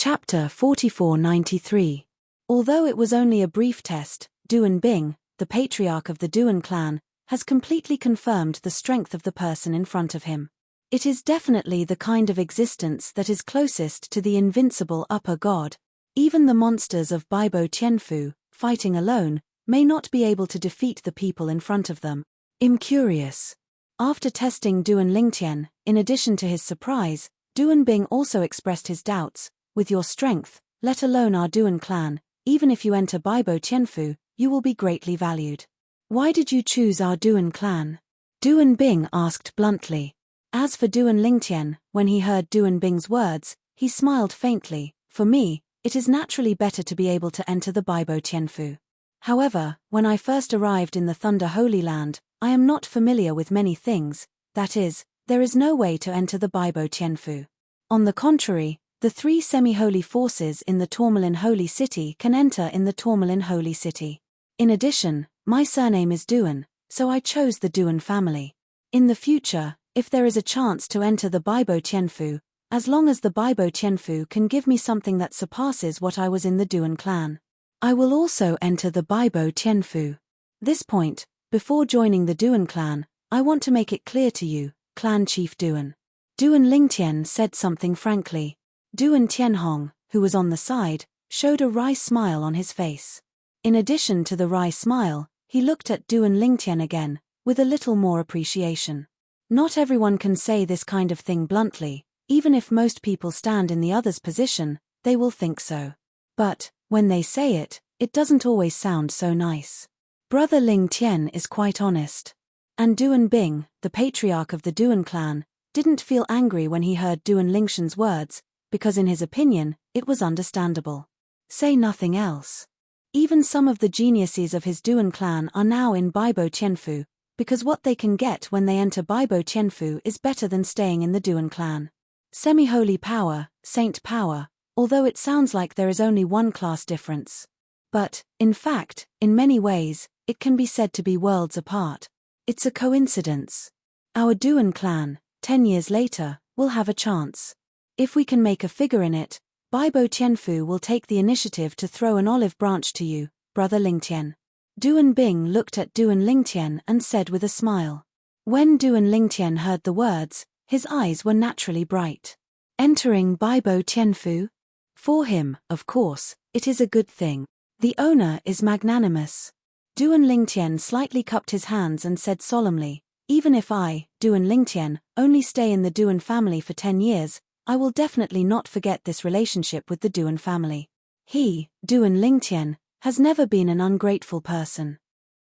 Chapter 4493. Although it was only a brief test, Duan Bing, the patriarch of the Duan clan, has completely confirmed the strength of the person in front of him. It is definitely the kind of existence that is closest to the invincible upper god. Even the monsters of Baibo Tianfu, fighting alone, may not be able to defeat the people in front of them. I'm curious. After testing Duan Lingtian, in addition to his surprise, Duan Bing also expressed his doubts. With your strength, let alone our Duan clan, even if you enter Baibo Tianfu, you will be greatly valued. Why did you choose our Duan clan? Duan Bing asked bluntly. As for Duan Lingtian, when he heard Duan Bing's words, he smiled faintly. For me, it is naturally better to be able to enter the Baibo Tianfu. However, when I first arrived in the Thunder Holy Land, I am not familiar with many things, that is, there is no way to enter the Baibo Tianfu. On the contrary, the three semi-holy forces in the Tourmaline Holy City can enter in the Tourmaline Holy City. In addition, my surname is Duan, so I chose the Duan family. In the future, if there is a chance to enter the Baibo Tianfu, as long as the Baibo Tianfu can give me something that surpasses what I was in the Duan clan, I will also enter the Baibo Tianfu. This point, before joining the Duan clan, I want to make it clear to you, Clan Chief Duan. Duan Lingtian said something frankly. Duan Tianhong, who was on the side, showed a wry smile on his face. In addition to the wry smile, he looked at Duan Lingtian again, with a little more appreciation. Not everyone can say this kind of thing bluntly, even if most people stand in the other's position, they will think so. But, when they say it, it doesn't always sound so nice. Brother Lingtian is quite honest. And Duan Bing, the patriarch of the Duan clan, didn't feel angry when he heard Duan Lingtian's words, because in his opinion, it was understandable. Say nothing else. Even some of the geniuses of his Duan clan are now in Baibo Tianfu, because what they can get when they enter Baibo Tianfu is better than staying in the Duan clan. Semi-holy power, saint power, although it sounds like there is only one class difference. But, in fact, in many ways, it can be said to be worlds apart. It's a coincidence. Our Duan clan, 10 years later, will have a chance. If we can make a figure in it, Baibo Tianfu will take the initiative to throw an olive branch to you, Brother Lingtian. Duan Bing looked at Duan Lingtian and said with a smile. When Duan Lingtian heard the words, his eyes were naturally bright. Entering Baibo Tianfu? For him, of course, it is a good thing. The owner is magnanimous. Duan Lingtian slightly cupped his hands and said solemnly, even if I, Duan Lingtian, only stay in the Duan family for 10 years, I will definitely not forget this relationship with the Duan family. He, Duan Lingtian, has never been an ungrateful person.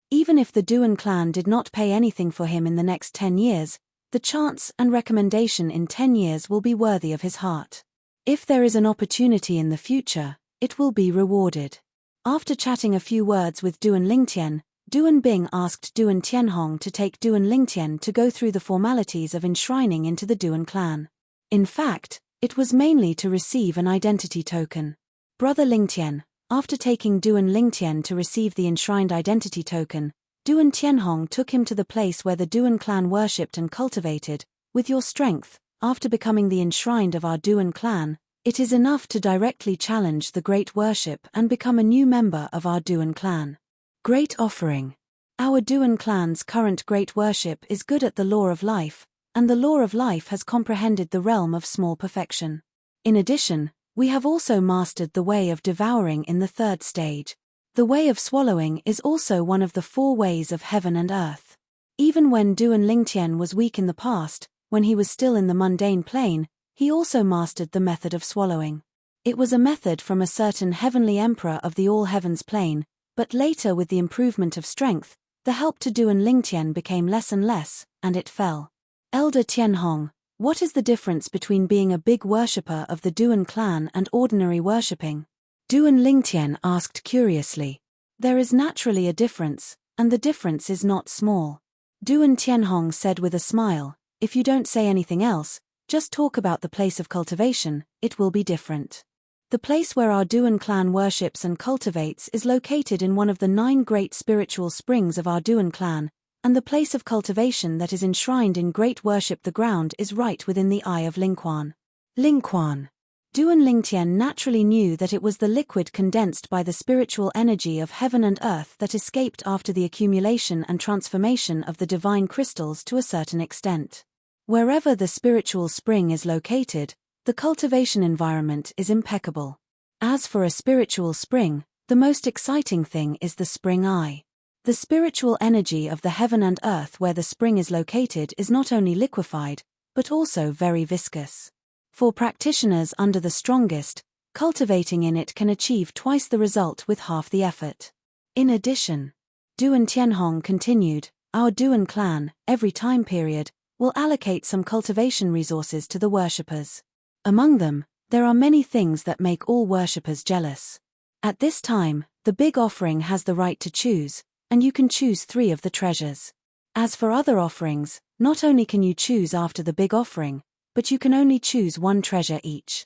Even if the Duan clan did not pay anything for him in the next 10 years, the chance and recommendation in 10 years will be worthy of his heart. If there is an opportunity in the future, it will be rewarded. After chatting a few words with Duan Lingtian, Duan Bing asked Duan Tianhong to take Duan Lingtian to go through the formalities of enshrining into the Duan clan. In fact, it was mainly to receive an identity token. Brother Lingtian, after taking Duan Lingtian to receive the enshrined identity token, Duan Tianhong took him to the place where the Duan clan worshipped and cultivated. With your strength, after becoming the enshrined of our Duan clan, it is enough to directly challenge the great worship and become a new member of our Duan clan. Great offering. Our Duan clan's current great worship is good at the law of life, and the law of life has comprehended the realm of small perfection. In addition, we have also mastered the way of devouring in the 3rd stage. The way of swallowing is also one of the 4 ways of heaven and earth. Even when Duan Lingtian was weak in the past, when he was still in the mundane plane, he also mastered the method of swallowing. It was a method from a certain heavenly emperor of the all heavens plane, but later with the improvement of strength, the help to Duan Lingtian became less and less, and it fell. Elder Tianhong, what is the difference between being a big worshipper of the Duan clan and ordinary worshipping? Duan Lingtian asked curiously. There is naturally a difference, and the difference is not small. Duan Tianhong said with a smile, if you don't say anything else, just talk about the place of cultivation, it will be different. The place where our Duan clan worships and cultivates is located in one of the 9 great spiritual springs of our Duan clan, and the place of cultivation that is enshrined in great worship the ground is right within the eye of Lingquan. Lingquan. Duan Lingtian naturally knew that it was the liquid condensed by the spiritual energy of heaven and earth that escaped after the accumulation and transformation of the divine crystals to a certain extent. Wherever the spiritual spring is located, the cultivation environment is impeccable. As for a spiritual spring, the most exciting thing is the spring eye. The spiritual energy of the heaven and earth where the spring is located is not only liquefied, but also very viscous. For practitioners under the strongest, cultivating in it can achieve twice the result with half the effort. In addition, Duan Tianhong continued, our Duan clan, every time period, will allocate some cultivation resources to the worshippers. Among them, there are many things that make all worshippers jealous. At this time, the big offering has the right to choose, and you can choose 3 of the treasures. As for other offerings, not only can you choose after the big offering, but you can only choose 1 treasure each.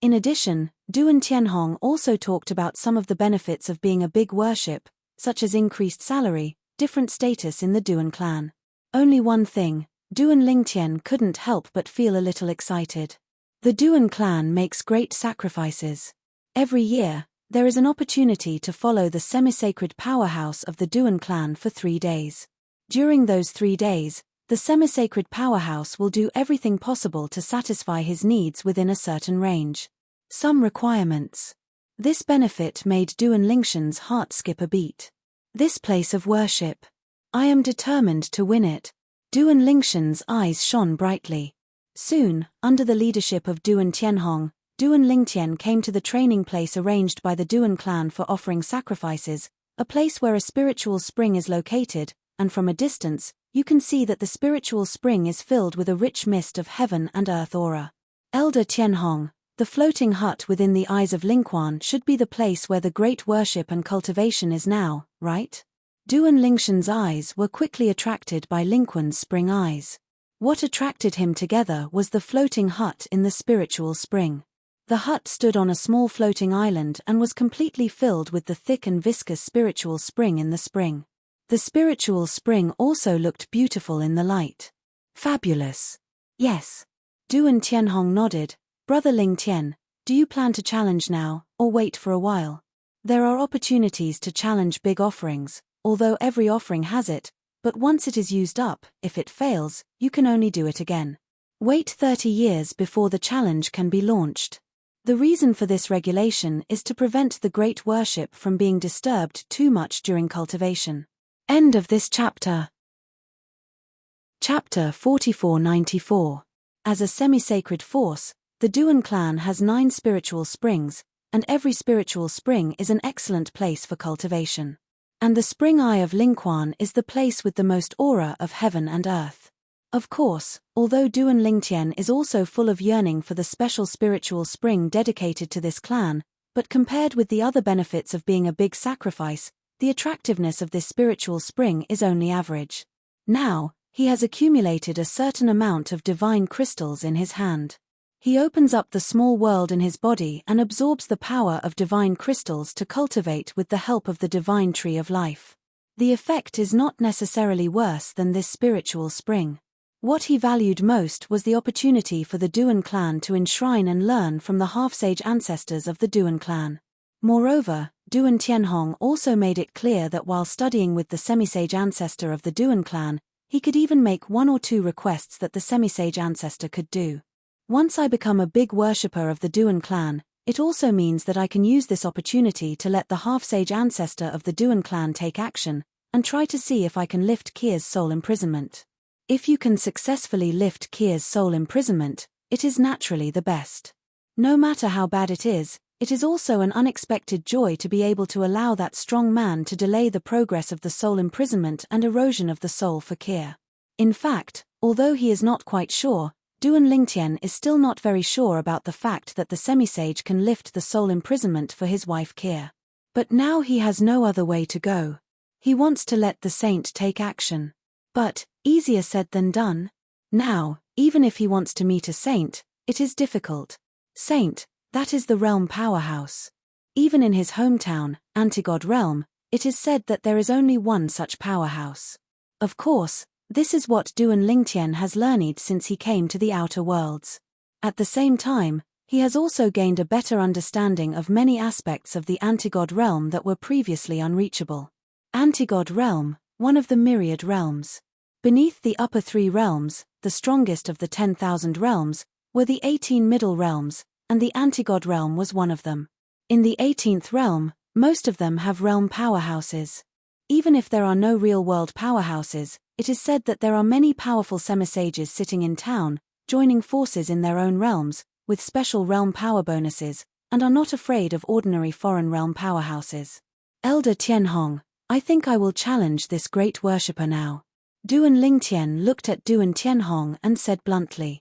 In addition, Duan Tianhong also talked about some of the benefits of being a big worship, such as increased salary, different status in the Duan clan. Only one thing, Duan Lingtian couldn't help but feel a little excited. The Duan clan makes great sacrifices. Every year, there is an opportunity to follow the semi-sacred powerhouse of the Duan clan for 3 days. During those 3 days, the semi-sacred powerhouse will do everything possible to satisfy his needs within a certain range. Some requirements. This benefit made Duan Lingshan's heart skip a beat. This place of worship. I am determined to win it. Duan Lingshan's eyes shone brightly. Soon, under the leadership of Duan Tianhong, Duan Lingtian came to the training place arranged by the Duan clan for offering sacrifices, a place where a spiritual spring is located, and from a distance, you can see that the spiritual spring is filled with a rich mist of heaven and earth aura. Elder Tianhong, the floating hut within the eyes of Lingquan should be the place where the great worship and cultivation is now, right? Duan Lingshan's eyes were quickly attracted by Lingquan's spring eyes. What attracted him together was the floating hut in the spiritual spring. The hut stood on a small floating island and was completely filled with the thick and viscous spiritual spring in the spring. The spiritual spring also looked beautiful in the light. Fabulous. Yes. Duan Tianhong nodded. Brother Ling Tian, do you plan to challenge now, or wait for a while? There are opportunities to challenge big offerings, although every offering has it, but once it is used up, if it fails, you can only do it again. Wait 30 years before the challenge can be launched. The reason for this regulation is to prevent the great worship from being disturbed too much during cultivation. End of this chapter. Chapter 4494. As a semi-sacred force, the Duan clan has 9 spiritual springs, and every spiritual spring is an excellent place for cultivation. And the spring eye of Lingquan is the place with the most aura of heaven and earth. Of course, although Duan Lingtian is also full of yearning for the special spiritual spring dedicated to this clan, but compared with the other benefits of being a big sacrifice, the attractiveness of this spiritual spring is only average. Now, he has accumulated a certain amount of divine crystals in his hand. He opens up the small world in his body and absorbs the power of divine crystals to cultivate with the help of the divine tree of life. The effect is not necessarily worse than this spiritual spring. What he valued most was the opportunity for the Duan clan to enshrine and learn from the half-sage ancestors of the Duan clan. Moreover, Duan Tianhong also made it clear that while studying with the semi-sage ancestor of the Duan clan, he could even make 1 or 2 requests that the semi-sage ancestor could do. Once I become a big worshipper of the Duan clan, it also means that I can use this opportunity to let the half-sage ancestor of the Duan clan take action, and try to see if I can lift Kier's soul imprisonment. If you can successfully lift Kier's soul imprisonment, it is naturally the best. No matter how bad it is also an unexpected joy to be able to allow that strong man to delay the progress of the soul imprisonment and erosion of the soul for Kier. In fact, although he is not quite sure, Duan Lingtian is still not very sure about the fact that the semi-sage can lift the soul imprisonment for his wife Kier. But now he has no other way to go. He wants to let the saint take action. But, easier said than done. Now, even if he wants to meet a saint, it is difficult. Saint, that is the realm powerhouse. Even in his hometown, Antigod realm, it is said that there is only one such powerhouse. Of course, this is what Duan Lingtian has learned since he came to the outer worlds. At the same time, He has also gained a better understanding of many aspects of the anti-god realm that were previously unreachable. Anti-god realm, one of the myriad realms. Beneath the upper 3 realms, the strongest of the 10,000 realms, were the 18 middle realms, and the anti-god realm was one of them. In the 18th realm, most of them have realm powerhouses. Even if there are no real-world powerhouses, it is said that there are many powerful semisages sitting in town, joining forces in their own realms, with special realm power bonuses, and are not afraid of ordinary foreign realm powerhouses. Elder Tianhong, I think I will challenge this great worshipper now. Duan Lingtian looked at Duan Tianhong and said bluntly.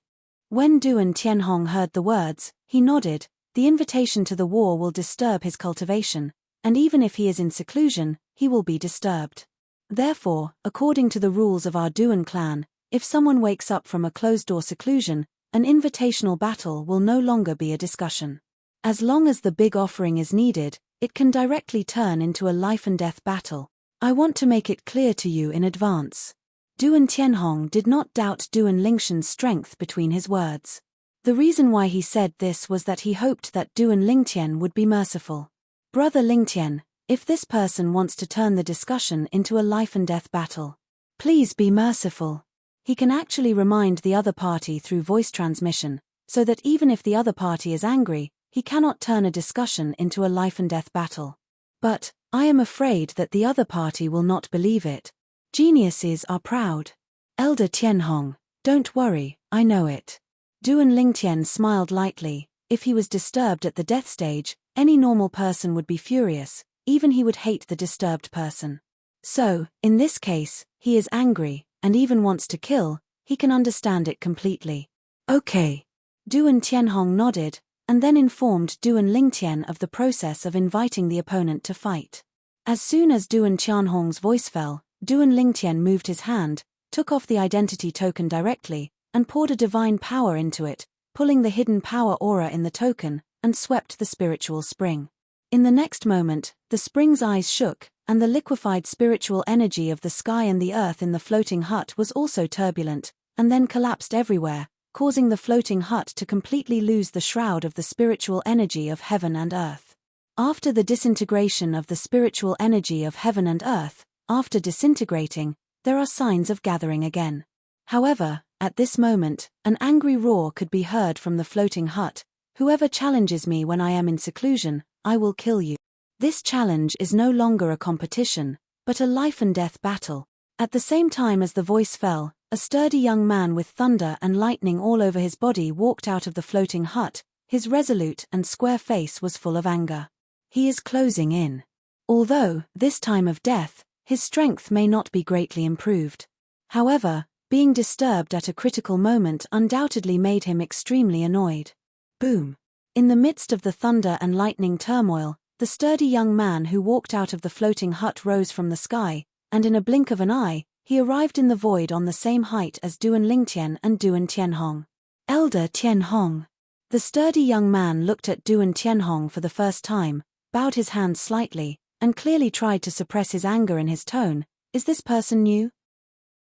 When Duan Tianhong heard the words, he nodded. The invitation to the war will disturb his cultivation, and even if he is in seclusion, he will be disturbed. Therefore, according to the rules of our Duan clan, if someone wakes up from a closed-door seclusion, an invitational battle will no longer be a discussion. As long as the big offering is needed, it can directly turn into a life-and-death battle. I want to make it clear to you in advance. Duan Tianhong did not doubt Duan Lingtian's strength between his words. The reason why he said this was that he hoped that Duan Lingtian would be merciful. Brother Lingtian, if this person wants to turn the discussion into a life-and-death battle, please be merciful. He can actually remind the other party through voice transmission, so that even if the other party is angry, he cannot turn a discussion into a life-and-death battle. But, I am afraid that the other party will not believe it. Geniuses are proud. Elder Tianhong, don't worry, I know it. Duan Lingtian smiled lightly. If he was disturbed at the death stage, any normal person would be furious, even he would hate the disturbed person. So, in this case, he is angry, and even wants to kill. He can understand it completely. Okay. Duan Tianhong nodded, and then informed Duan Lingtian of the process of inviting the opponent to fight. As soon as Duan Tianhong's voice fell, Duan Lingtian moved his hand, took off the identity token directly, and poured a divine power into it, pulling the hidden power aura in the token, and swept the spiritual spring. In the next moment, the spring's eyes shook, and the liquefied spiritual energy of the sky and the earth in the floating hut was also turbulent, and then collapsed everywhere, causing the floating hut to completely lose the shroud of the spiritual energy of heaven and earth. After the disintegration of the spiritual energy of heaven and earth, after disintegrating, there are signs of gathering again. However, at this moment, an angry roar could be heard from the floating hut. Whoever challenges me when I am in seclusion, I will kill you. This challenge is no longer a competition, but a life-and-death battle. At the same time as the voice fell, a sturdy young man with thunder and lightning all over his body walked out of the floating hut. His resolute and square face was full of anger. He is closing in. Although, this time of death, his strength may not be greatly improved. However, being disturbed at a critical moment undoubtedly made him extremely annoyed. Boom! In the midst of the thunder and lightning turmoil, the sturdy young man who walked out of the floating hut rose from the sky, and in a blink of an eye, he arrived in the void on the same height as Duan Lingtian and Duan Tianhong. Elder Tianhong. The sturdy young man looked at Duan Tianhong for the first time, bowed his hands slightly, and clearly tried to suppress his anger in his tone. Is this person new?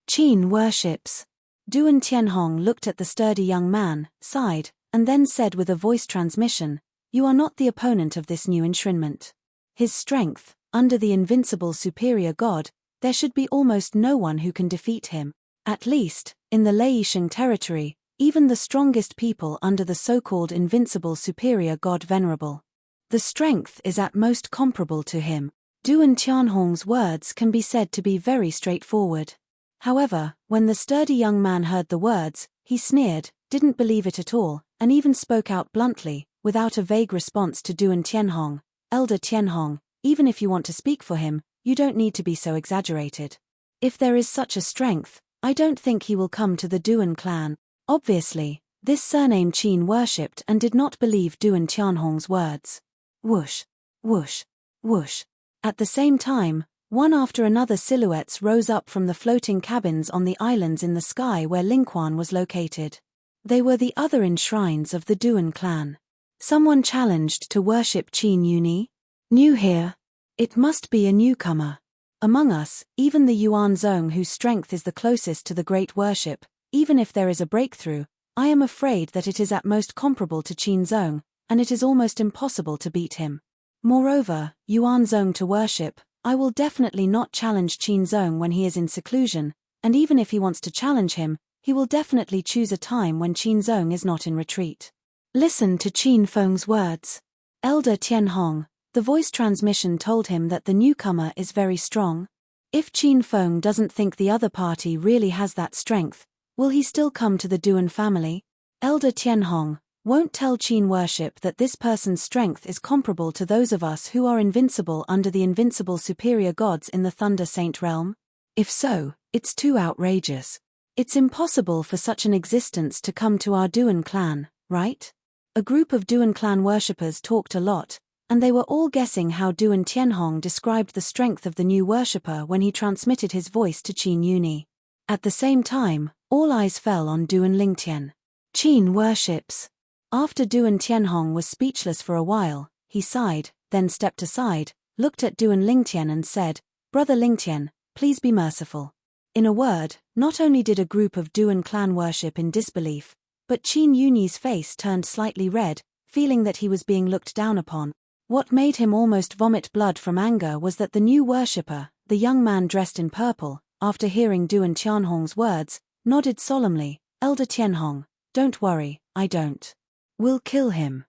Qin worships. Duan Tianhong looked at the sturdy young man, sighed, and then said with a voice transmission, You are not the opponent of this new enshrinement. His strength, under the invincible superior god, there should be almost no one who can defeat him. At least, in the Leisheng territory, even the strongest people under the so-called invincible superior god venerable. The strength is at most comparable to him. Duan Tianhong's words can be said to be very straightforward. However, when the sturdy young man heard the words, he sneered, didn't believe it at all, and even spoke out bluntly, without a vague response to Duan Tianhong. Elder Tianhong, even if you want to speak for him, you don't need to be so exaggerated. If there is such a strength, I don't think he will come to the Duan clan. Obviously, this surname Qin worshipped and did not believe Duan Tianhong's words. Whoosh, whoosh, whoosh. At the same time, one after another silhouettes rose up from the floating cabins on the islands in the sky where Lingquan was located. They were the other enshrines of the Duan clan. Someone challenged to worship Qin Uni? New here? It must be a newcomer. Among us, even the Yuan Zong whose strength is the closest to the great worship, even if there is a breakthrough, I am afraid that it is at most comparable to Qin Zong, and it is almost impossible to beat him. Moreover, Yuan Zong to worship, I will definitely not challenge Qin Zong when he is in seclusion, and even if he wants to challenge him, he will definitely choose a time when Qin Zong is not in retreat. Listen to Qin Feng's words. Elder Tian Hong, the voice transmission told him that the newcomer is very strong. If Qin Feng doesn't think the other party really has that strength, will he still come to the Duan family? Elder Tian Hong, won't tell Qin worship that this person's strength is comparable to those of us who are invincible under the invincible superior gods in the Thunder Saint realm? If so, it's too outrageous. It's impossible for such an existence to come to our Duan clan, right? A group of Duan clan worshippers talked a lot, and they were all guessing how Duan Tianhong described the strength of the new worshipper when he transmitted his voice to Qin Yuni. At the same time, all eyes fell on Duan Lingtian. Qin worships. After Duan Tianhong was speechless for a while, he sighed, then stepped aside, looked at Duan Lingtian and said, "Brother Lingtian, please be merciful." In a word, not only did a group of Duan clan worship in disbelief, but Qin Yuni's face turned slightly red, feeling that he was being looked down upon. What made him almost vomit blood from anger was that the new worshipper, the young man dressed in purple, after hearing Duan Tianhong's words, nodded solemnly, "Elder Tianhong, don't worry, I don't. We'll kill him."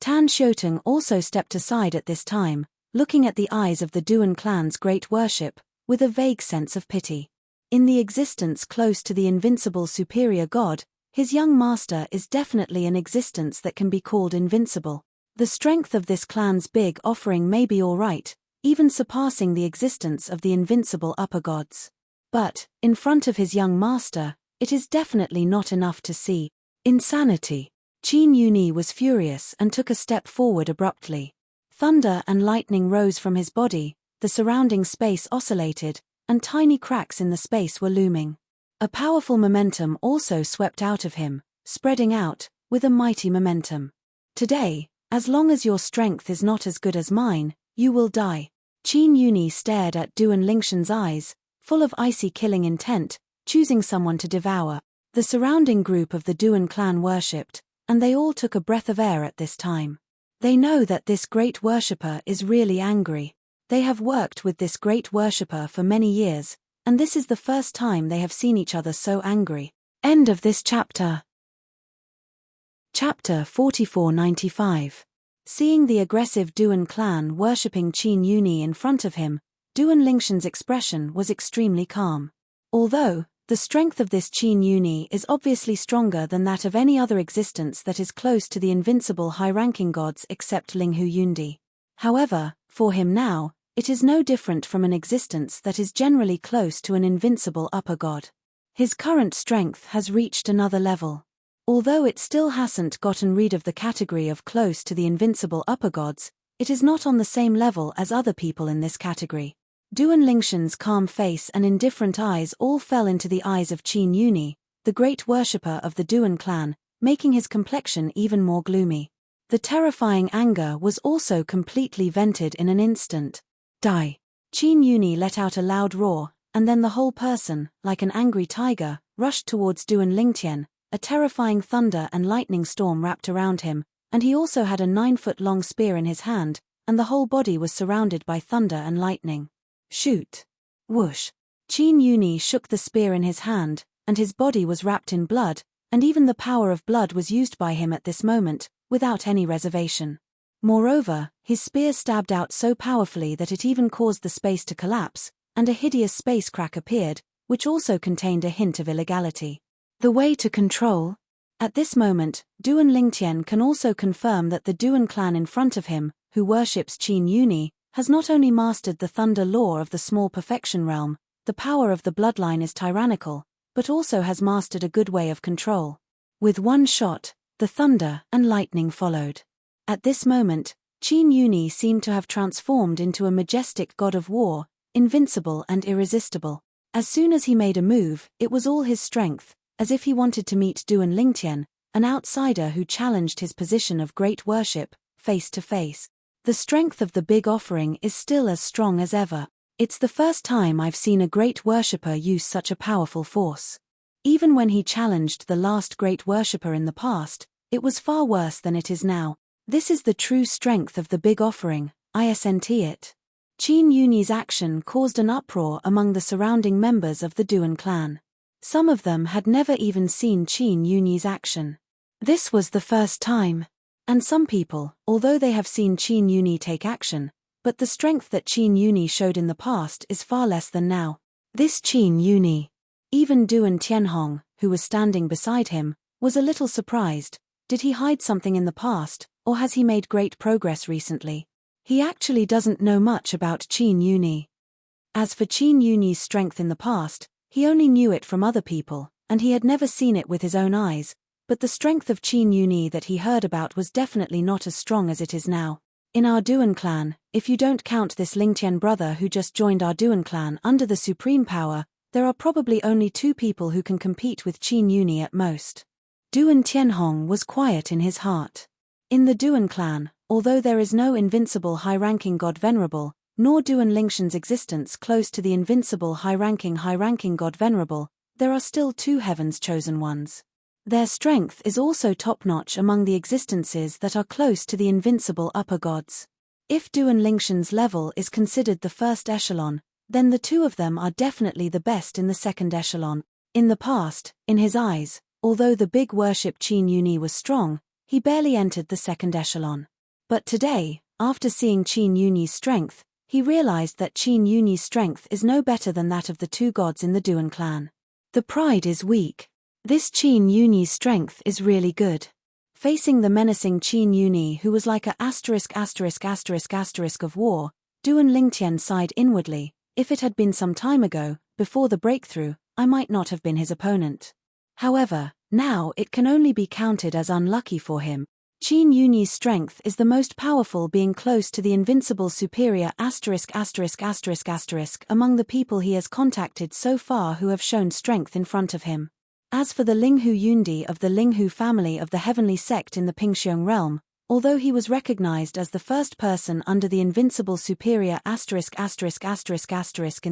Tan Xiuteng also stepped aside at this time, looking at the eyes of the Duan clan's great worship, with a vague sense of pity. In the existence close to the invincible superior god, his young master is definitely an existence that can be called invincible. The strength of this clan's big offering may be alright, even surpassing the existence of the invincible upper gods. But, in front of his young master, it is definitely not enough to see insanity. Qin Yuni was furious and took a step forward abruptly. Thunder and lightning rose from his body, the surrounding space oscillated, and tiny cracks in the space were looming. A powerful momentum also swept out of him, spreading out, with a mighty momentum. "Today, as long as your strength is not as good as mine, you will die." Qin Yuni stared at Duan Lingshan's eyes, full of icy killing intent, choosing someone to devour. The surrounding group of the Duan clan worshipped, and they all took a breath of air at this time. They know that this great worshipper is really angry. They have worked with this great worshipper for many years, and this is the first time they have seen each other so angry. End of this chapter. Chapter 4495. Seeing the aggressive Duan clan worshipping Qin Yuni in front of him, Duan Lingshan's expression was extremely calm. Although, the strength of this Qin Yuni is obviously stronger than that of any other existence that is close to the invincible high-ranking gods except Linghu Yundi. However, for him now, it is no different from an existence that is generally close to an invincible upper god. His current strength has reached another level. Although it still hasn't gotten rid of the category of close to the invincible upper gods, it is not on the same level as other people in this category. Duan Lingshan's calm face and indifferent eyes all fell into the eyes of Qin Yuni, the great worshipper of the Duan clan, making his complexion even more gloomy. The terrifying anger was also completely vented in an instant. "Die!" Qin Yuni let out a loud roar, and then the whole person, like an angry tiger, rushed towards Duan Lingtian. A terrifying thunder and lightning storm wrapped around him, and he also had a 9-foot-long spear in his hand, and the whole body was surrounded by thunder and lightning. "Shoot!" Whoosh! Qin Yuni shook the spear in his hand, and his body was wrapped in blood, and even the power of blood was used by him at this moment, without any reservation. Moreover, his spear stabbed out so powerfully that it even caused the space to collapse, and a hideous space crack appeared, which also contained a hint of illegality. The way to control? At this moment, Duan Lingtian can also confirm that the Duan clan in front of him, who worships Qin Yuni, has not only mastered the thunder law of the small perfection realm, the power of the bloodline is tyrannical, but also has mastered a good way of control. With one shot, the thunder and lightning followed. At this moment, Qin Yuni seemed to have transformed into a majestic god of war, invincible and irresistible. As soon as he made a move, it was all his strength, as if he wanted to meet Duan Lingtian, an outsider who challenged his position of great worship, face to face. The strength of the big offering is still as strong as ever. It's the first time I've seen a great worshipper use such a powerful force. Even when he challenged the last great worshipper in the past, it was far worse than it is now. This is the true strength of the big offering, isn't it? Qin Yuni's action caused an uproar among the surrounding members of the Duan clan. Some of them had never even seen Qin Yuni's action. This was the first time. And some people, although they have seen Qin Yuni take action, but the strength that Qin Yuni showed in the past is far less than now. This Qin Yuni. Even Duan Tianhong, who was standing beside him, was a little surprised. Did he hide something in the past, or has he made great progress recently? He actually doesn't know much about Qin Yuni. As for Qin Yuni's strength in the past, he only knew it from other people, and he had never seen it with his own eyes, but the strength of Qin Yuni that he heard about was definitely not as strong as it is now. In our Duan clan, if you don't count this Lingtian brother who just joined our Duan clan under the supreme power, there are probably only 2 people who can compete with Qin Yuni at most. Duan Tianhong was quiet in his heart. In the Duan clan, although there is no invincible high-ranking god venerable, nor Duan Lingshan's existence close to the invincible high-ranking god venerable, there are still 2 heaven's chosen ones. Their strength is also top-notch among the existences that are close to the invincible upper gods. If Duan Lingshan's level is considered the first echelon, then the 2 of them are definitely the best in the second echelon. In the past, in his eyes, although the big worship Qin Yuni was strong, he barely entered the second echelon. But today, after seeing Qin Yuni's strength, he realized that Qin Yuni's strength is no better than that of the 2 gods in the Duan clan. The pride is weak. This Qin Yuni's strength is really good. Facing the menacing Qin Yuni who was like a ***** of war, Duan Lingtian sighed inwardly. If it had been some time ago, before the breakthrough, I might not have been his opponent. However, now it can only be counted as unlucky for him. Qin Yuni's strength is the most powerful, being close to the invincible superior ***** among the people he has contacted so far who have shown strength in front of him. As for the Linghu Yundi of the Linghu family of the heavenly sect in the Pingxiong realm, although he was recognized as the first person under the invincible superior ***** in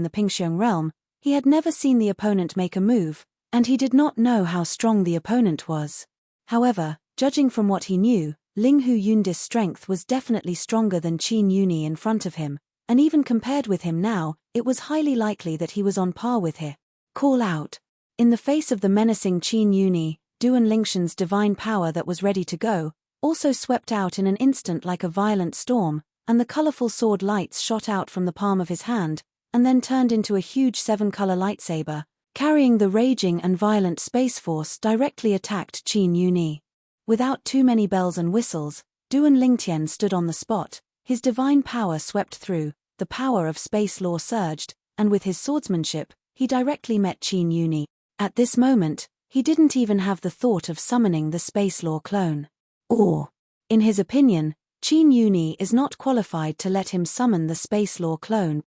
the Pingxiong realm, he had never seen the opponent make a move, and he did not know how strong the opponent was. However, judging from what he knew, Linghu Yundi's strength was definitely stronger than Qin Yuni in front of him, and even compared with him now, it was highly likely that he was on par with him. Call out. In the face of the menacing Qin Yuni, Duan Lingshan's divine power that was ready to go, also swept out in an instant like a violent storm, and the colorful sword lights shot out from the palm of his hand, and then turned into a huge 7-color lightsaber, carrying the raging and violent space force directly attacked Qin Yuni. Without too many bells and whistles, Duan Lingtian stood on the spot, his divine power swept through, the power of space law surged, and with his swordsmanship, he directly met Qin Yuni. At this moment, he didn't even have the thought of summoning the space law clone. Or, in his opinion, Qin Yuni is not qualified to let him summon the space law clone.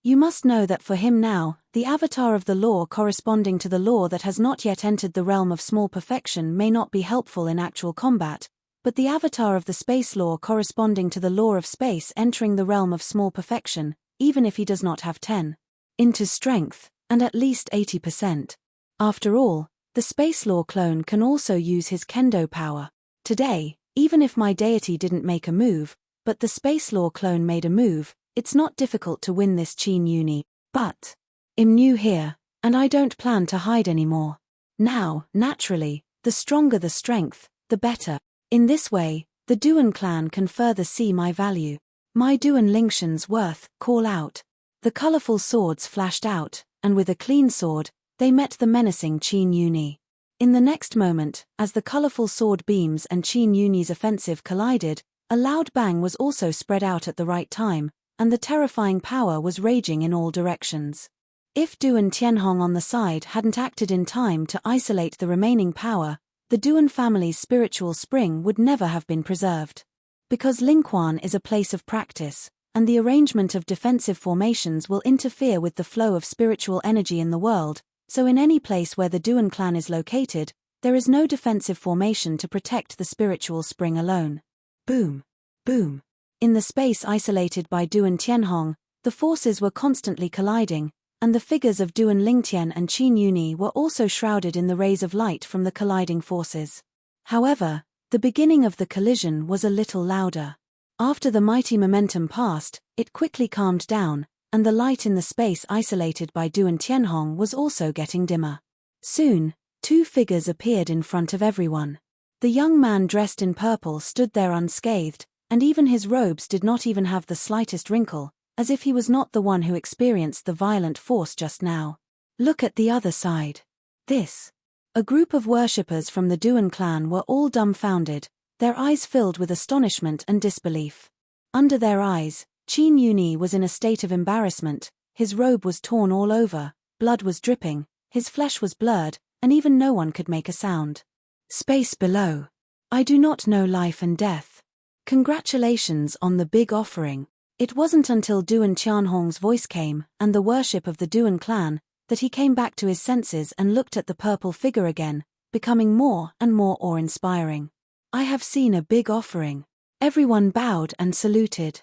You must know that for him now, the avatar of the law corresponding to the law that has not yet entered the realm of small perfection may not be helpful in actual combat, but the avatar of the space law corresponding to the law of space entering the realm of small perfection, even if he does not have 10 into strength, and at least 80%. After all, the space law clone can also use his kendo power. Today, even if my deity didn't make a move, but the space law clone made a move, it's not difficult to win this Qin Yuni. But I'm new here, and I don't plan to hide anymore. Now, naturally, the stronger the strength, the better. In this way, the Duan clan can further see my value. My Duan Lingshan's worth, call out. The colorful swords flashed out, and with a clean sword, they met the menacing Qin Yuni. In the next moment, as the colorful sword beams and Qin Yuni's offensive collided, a loud bang was also spread out at the right time, and the terrifying power was raging in all directions. If Duan Tianhong on the side hadn't acted in time to isolate the remaining power, the Duan family's spiritual spring would never have been preserved. Because Lingquan is a place of practice, and the arrangement of defensive formations will interfere with the flow of spiritual energy in the world, so in any place where the Duan clan is located, there is no defensive formation to protect the spiritual spring alone. Boom. Boom. In the space isolated by Duan Tianhong, the forces were constantly colliding, and the figures of Duan Lingtian and Qin Yuni were also shrouded in the rays of light from the colliding forces. However, the beginning of the collision was a little louder. After the mighty momentum passed, it quickly calmed down, and the light in the space isolated by Duan Tianhong was also getting dimmer. Soon, two figures appeared in front of everyone. The young man dressed in purple stood there unscathed, and even his robes did not even have the slightest wrinkle, as if he was not the one who experienced the violent force just now. Look at the other side. This. A group of worshippers from the Duan clan were all dumbfounded, their eyes filled with astonishment and disbelief. Under their eyes, Qin Yuni was in a state of embarrassment, his robe was torn all over, blood was dripping, his flesh was blurred, and even no one could make a sound. Space below. I do not know life and death. Congratulations on the big offering. It wasn't until Duan Tianhong's voice came, and the worship of the Duan clan, that he came back to his senses and looked at the purple figure again, becoming more and more awe-inspiring. I have seen a big offering. Everyone bowed and saluted.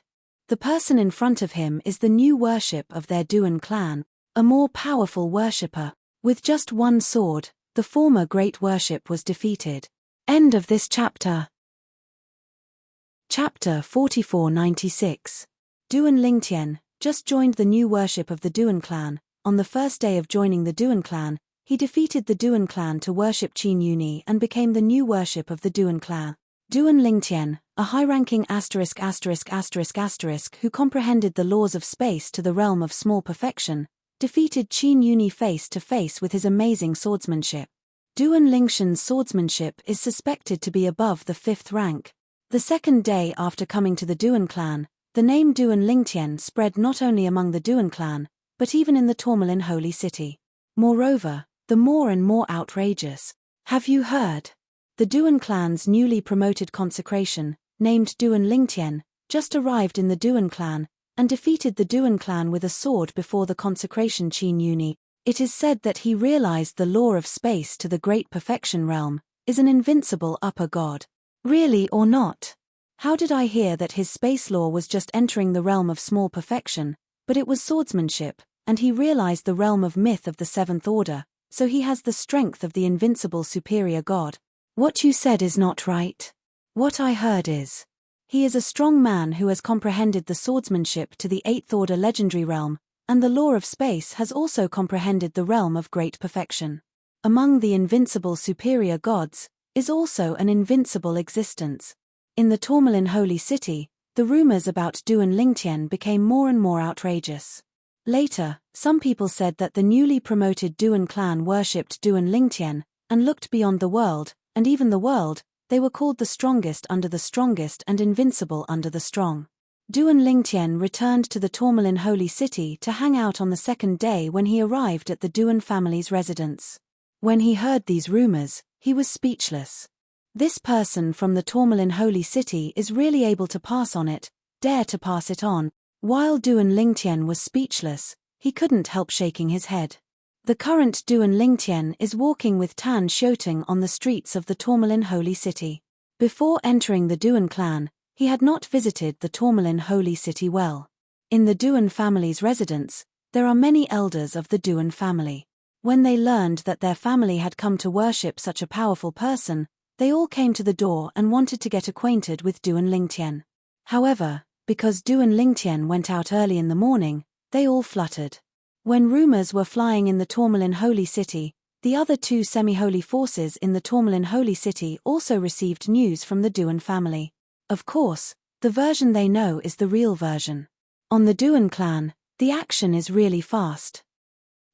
The person in front of him is the new worship of their Duan clan, a more powerful worshipper. With just one sword, the former great worship was defeated. End of this chapter. Chapter 4496. Duan Lingtian just joined the new worship of the Duan clan. On the first day of joining the Duan clan, he defeated the Duan clan to worship Qin Yuni and became the new worship of the Duan clan. Duan Lingtian, a high-ranking ****** who comprehended the laws of space to the realm of small perfection, defeated Qin Yuni face to face with his amazing swordsmanship. Duan Lingtian's swordsmanship is suspected to be above the 5th rank. The second day after coming to the Duan clan, the name Duan Lingtian spread not only among the Duan clan, but even in the Tourmaline Holy City. Moreover, the more and more outrageous. Have you heard? The Duan clan's newly promoted consecration, named Duan Lingtian, just arrived in the Duan clan, and defeated the Duan clan with a sword before the consecration Qin Yuni. It is said that he realized the law of space to the great perfection realm, is an invincible upper god. Really or not? How did I hear that his space law was just entering the realm of small perfection, but it was swordsmanship, and he realized the realm of myth of the 7th order, so he has the strength of the invincible superior god. What you said is not right. What I heard is. He is a strong man who has comprehended the swordsmanship to the 8th order legendary realm, and the law of space has also comprehended the realm of great perfection. Among the invincible superior gods, is also an invincible existence. In the Tourmaline Holy City, the rumors about Duan Lingtian became more and more outrageous. Later, some people said that the newly promoted Duan clan worshipped Duan Lingtian, and looked beyond the world, and even the world. They were called the strongest under the strongest and invincible under the strong. Duan Lingtian returned to the Tourmaline Holy City to hang out on the second day when he arrived at the Duan family's residence. When he heard these rumors, he was speechless. This person from the Tourmaline Holy City is really able to pass on it, dare to pass it on. While Duan Lingtian was speechless, he couldn't help shaking his head. The current Duan Lingtian is walking with Tan Xiuting on the streets of the Tourmaline Holy City. Before entering the Duan clan, he had not visited the Tourmaline Holy City well. In the Duan family's residence, there are many elders of the Duan family. When they learned that their family had come to worship such a powerful person, they all came to the door and wanted to get acquainted with Duan Lingtian. However, because Duan Lingtian went out early in the morning, they all fluttered. When rumors were flying in the Tourmaline Holy City, the other two semi-holy forces in the Tourmaline Holy City also received news from the Duan family. Of course, the version they know is the real version. On the Duan clan, the action is really fast.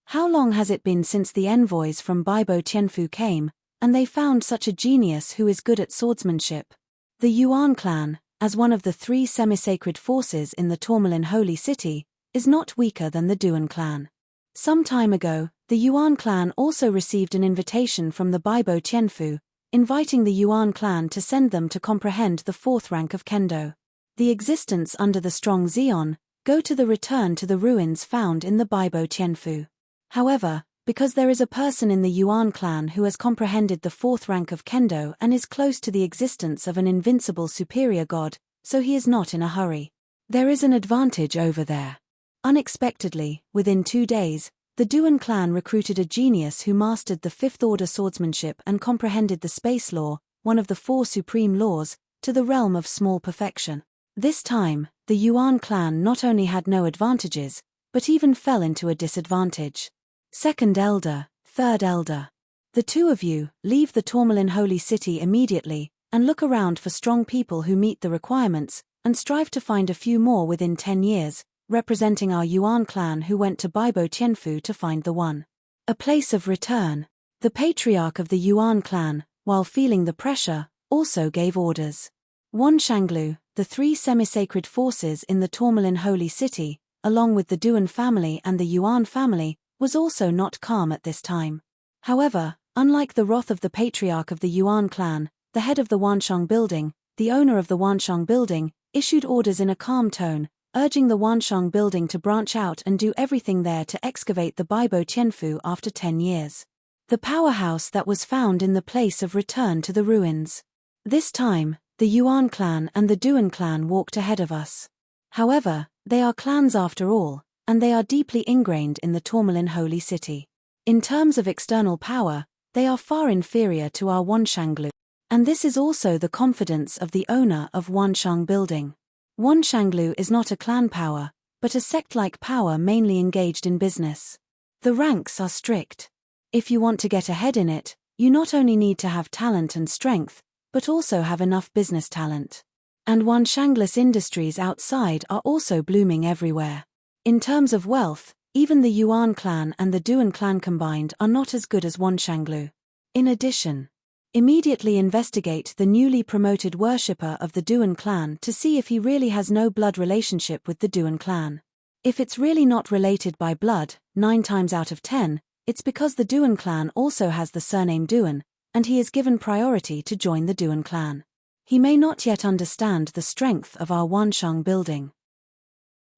How long has it been since the envoys from Baibo Tianfu came, and they found such a genius who is good at swordsmanship? The Yuan clan, as one of the 3 semi-sacred forces in the Tourmaline Holy City, is not weaker than the Duan clan. Some time ago, the Yuan clan also received an invitation from the Baibo Tianfu, inviting the Yuan clan to send them to comprehend the 4th rank of Kendo. The existence under the strong Xion, go to the return to the ruins found in the Baibo Tianfu. However, because there is a person in the Yuan clan who has comprehended the 4th rank of Kendo and is close to the existence of an invincible superior god, so he is not in a hurry. There is an advantage over there. Unexpectedly, within 2 days, the Duan clan recruited a genius who mastered the fifth-order swordsmanship and comprehended the space law, one of the 4 supreme laws, to the realm of small perfection. This time, the Yuan clan not only had no advantages, but even fell into a disadvantage. Second elder, third elder. The 2 of you leave the Tourmaline Holy City immediately, and look around for strong people who meet the requirements, and strive to find a few more within 10 years, representing our Yuan clan who went to Baibo Tianfu to find the one. A place of return. The patriarch of the Yuan clan, while feeling the pressure, also gave orders. Wanshanglu, the 3 semi-sacred forces in the Tourmaline Holy City, along with the Duan family and the Yuan family, was also not calm at this time. However, unlike the wrath of the patriarch of the Yuan clan, the head of the Wanshang building, the owner of the Wanshang building, issued orders in a calm tone, urging the Wanshang building to branch out and do everything there to excavate the Baibo Tianfu after 10 years. The powerhouse that was found in the place of return to the ruins. This time, the Yuan clan and the Duan clan walked ahead of us. However, they are clans after all, and they are deeply ingrained in the Tourmaline Holy City. In terms of external power, they are far inferior to our Wanshanglu. And this is also the confidence of the owner of Wanshang building. Wanshanglu is not a clan power, but a sect-like power mainly engaged in business. The ranks are strict. If you want to get ahead in it, you not only need to have talent and strength, but also have enough business talent. And Wanshangla's industries outside are also blooming everywhere. In terms of wealth, even the Yuan clan and the Duan clan combined are not as good as Wanshanglu. In addition, immediately investigate the newly promoted worshipper of the Duan clan to see if he really has no blood relationship with the Duan clan. If it's really not related by blood, 9 times out of 10, it's because the Duan clan also has the surname Duan, and he is given priority to join the Duan clan. He may not yet understand the strength of our Wanshang building.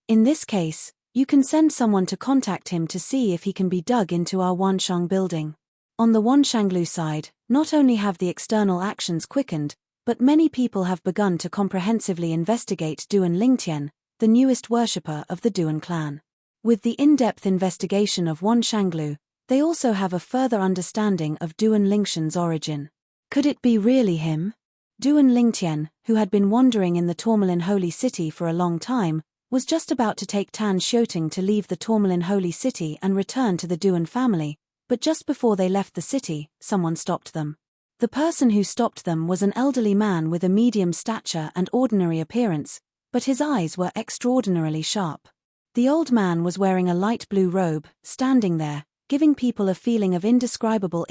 In this case, you can send someone to contact him to see if he can be dug into our Wanshang building. On the Wanshanglu side, not only have the external actions quickened, but many people have begun to comprehensively investigate Duan Lingtian, the newest worshipper of the Duan clan. With the in-depth investigation of Wanshanglu, they also have a further understanding of Duan Lingtian's origin. Could it be really him? Duan Lingtian, who had been wandering in the Tourmaline Holy City for a long time, was just about to take Tan Xiuting to leave the Tourmaline Holy City and return to the Duan family, but just before they left the city, someone stopped them. The person who stopped them was an elderly man with a medium stature and ordinary appearance, but his eyes were extraordinarily sharp. The old man was wearing a light blue robe, standing there, giving people a feeling of indescribable,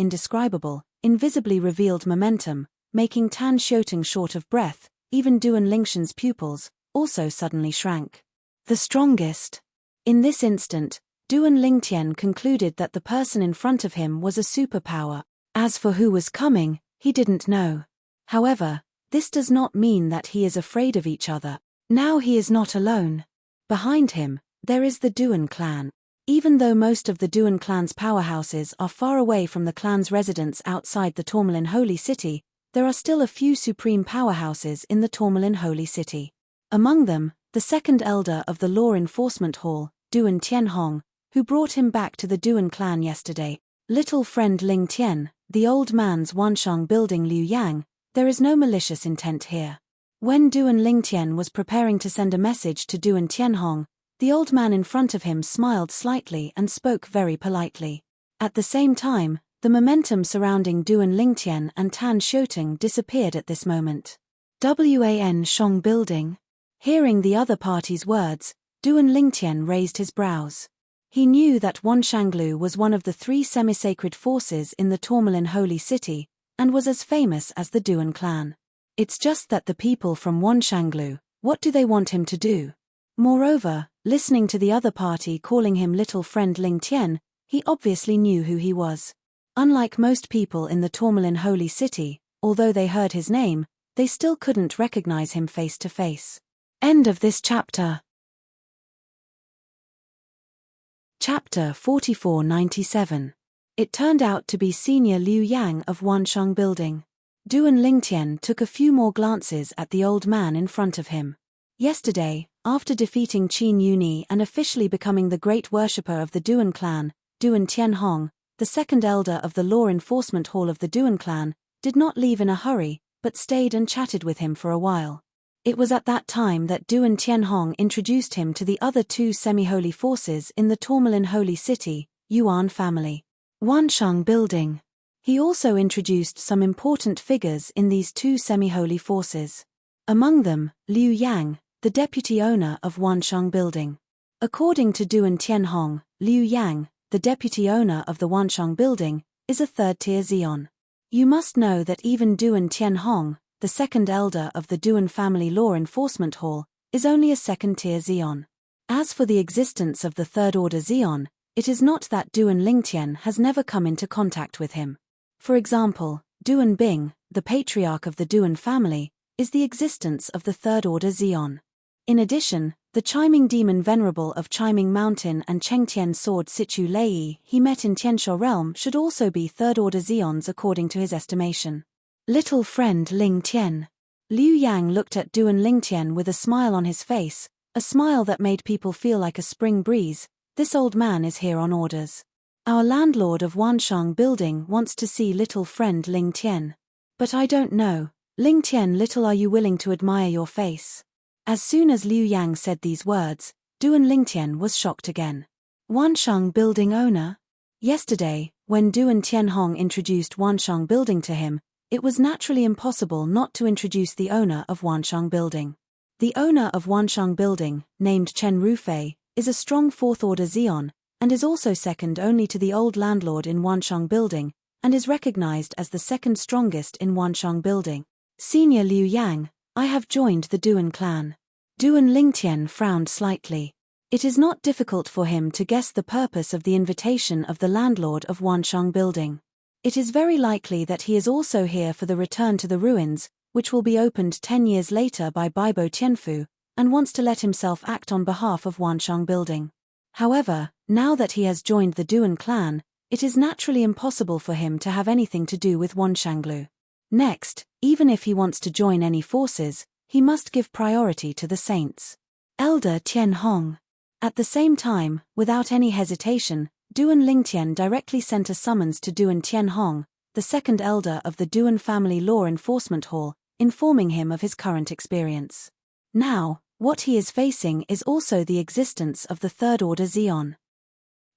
invisibly revealed momentum, making Tan Xiuting short of breath. Even Duan Lingtian's pupils also suddenly shrank. The strongest. In this instant, Duan Lingtian concluded that the person in front of him was a superpower. As for who was coming, he didn't know. However, this does not mean that he is afraid of each other. Now he is not alone. Behind him, there is the Duan clan. Even though most of the Duan clan's powerhouses are far away from the clan's residence outside the Tourmaline Holy City, there are still a few supreme powerhouses in the Tourmaline Holy City. Among them, the second elder of the Law Enforcement Hall, Duan Tianhong, who brought him back to the Duan clan yesterday. Little friend Ling Tian, the old man's Wanshang building Liu Yang, there is no malicious intent here. When Duan Lingtian was preparing to send a message to Duan Tianhong, the old man in front of him smiled slightly and spoke very politely. At the same time, the momentum surrounding Duan Lingtian and Tan Xiuting disappeared at this moment. Wan Shang building. Hearing the other party's words, Duan Lingtian raised his brows. He knew that Wanshanglu was one of the 3 semi-sacred forces in the Tourmaline Holy City, and was as famous as the Duan clan. It's just that the people from Wanshanglu, what do they want him to do? Moreover, listening to the other party calling him little friend Ling Tian, he obviously knew who he was. Unlike most people in the Tourmaline Holy City, although they heard his name, they still couldn't recognize him face to face. End of this chapter. Chapter 4497. It turned out to be Senior Liu Yang of Wanshang building. Duan Lingtian took a few more glances at the old man in front of him. Yesterday, After defeating Qin Yuni and officially becoming the great worshipper of the Duan clan, Duan Tianhong, the second elder of the law enforcement hall of the Duan clan, did not leave in a hurry, but stayed and chatted with him for a while. It was at that time that Duan Tianhong introduced him to the other two semi-holy forces in the tourmaline holy city, Yuan family. Wansheng building. He also introduced some important figures in these two semi-holy forces. Among them, Liu Yang, the deputy owner of Wansheng building. According to Duan Tianhong, Liu Yang, the deputy owner of the Wansheng building, is a third-tier Xion. You must know that even Duan Tianhong, the second elder of the Duan family law enforcement hall, is only a second-tier Xion. As for the existence of the third-order Xion, it is not that Duan Lingtian has never come into contact with him. For example, Duan Bing, the patriarch of the Duan family, is the existence of the third-order Xion. In addition, the chiming demon venerable of Chiming Mountain and Chengtian sword Situ Lei he met in Tiansha realm should also be third-order Xions according to his estimation. Little friend Ling Tian. Liu Yang looked at Duan Lingtian with a smile on his face, a smile that made people feel like a spring breeze. This old man is here on orders. Our landlord of Wansheng building wants to see little friend Ling Tian. But I don't know, Ling Tian, little, are you willing to admire your face? As soon as Liu Yang said these words, Duan Lingtian was shocked again. Wansheng building owner? Yesterday, when Duan Tianhong introduced Wansheng building to him, it was naturally impossible not to introduce the owner of Wansheng building. The owner of Wansheng building, named Chen Rufei, is a strong fourth-order Xion, and is also second only to the old landlord in Wansheng building, and is recognized as the second strongest in Wansheng building. Senior Liu Yang, I have joined the Duan clan. Duan Lingtian frowned slightly. It is not difficult for him to guess the purpose of the invitation of the landlord of Wansheng building. It is very likely that he is also here for the return to the ruins, which will be opened 10 years later by Baibo Tianfu, and wants to let himself act on behalf of Wansheng building. However, now that he has joined the Duan clan, it is naturally impossible for him to have anything to do with Wanshenglu. Next, even if he wants to join any forces, he must give priority to the saints. Elder Tianhong. At the same time, without any hesitation, Duan Lingtian directly sent a summons to Duan Tianhong, the second elder of the Duan family law enforcement hall, informing him of his current experience. Now, what he is facing is also the existence of the third-order Xion.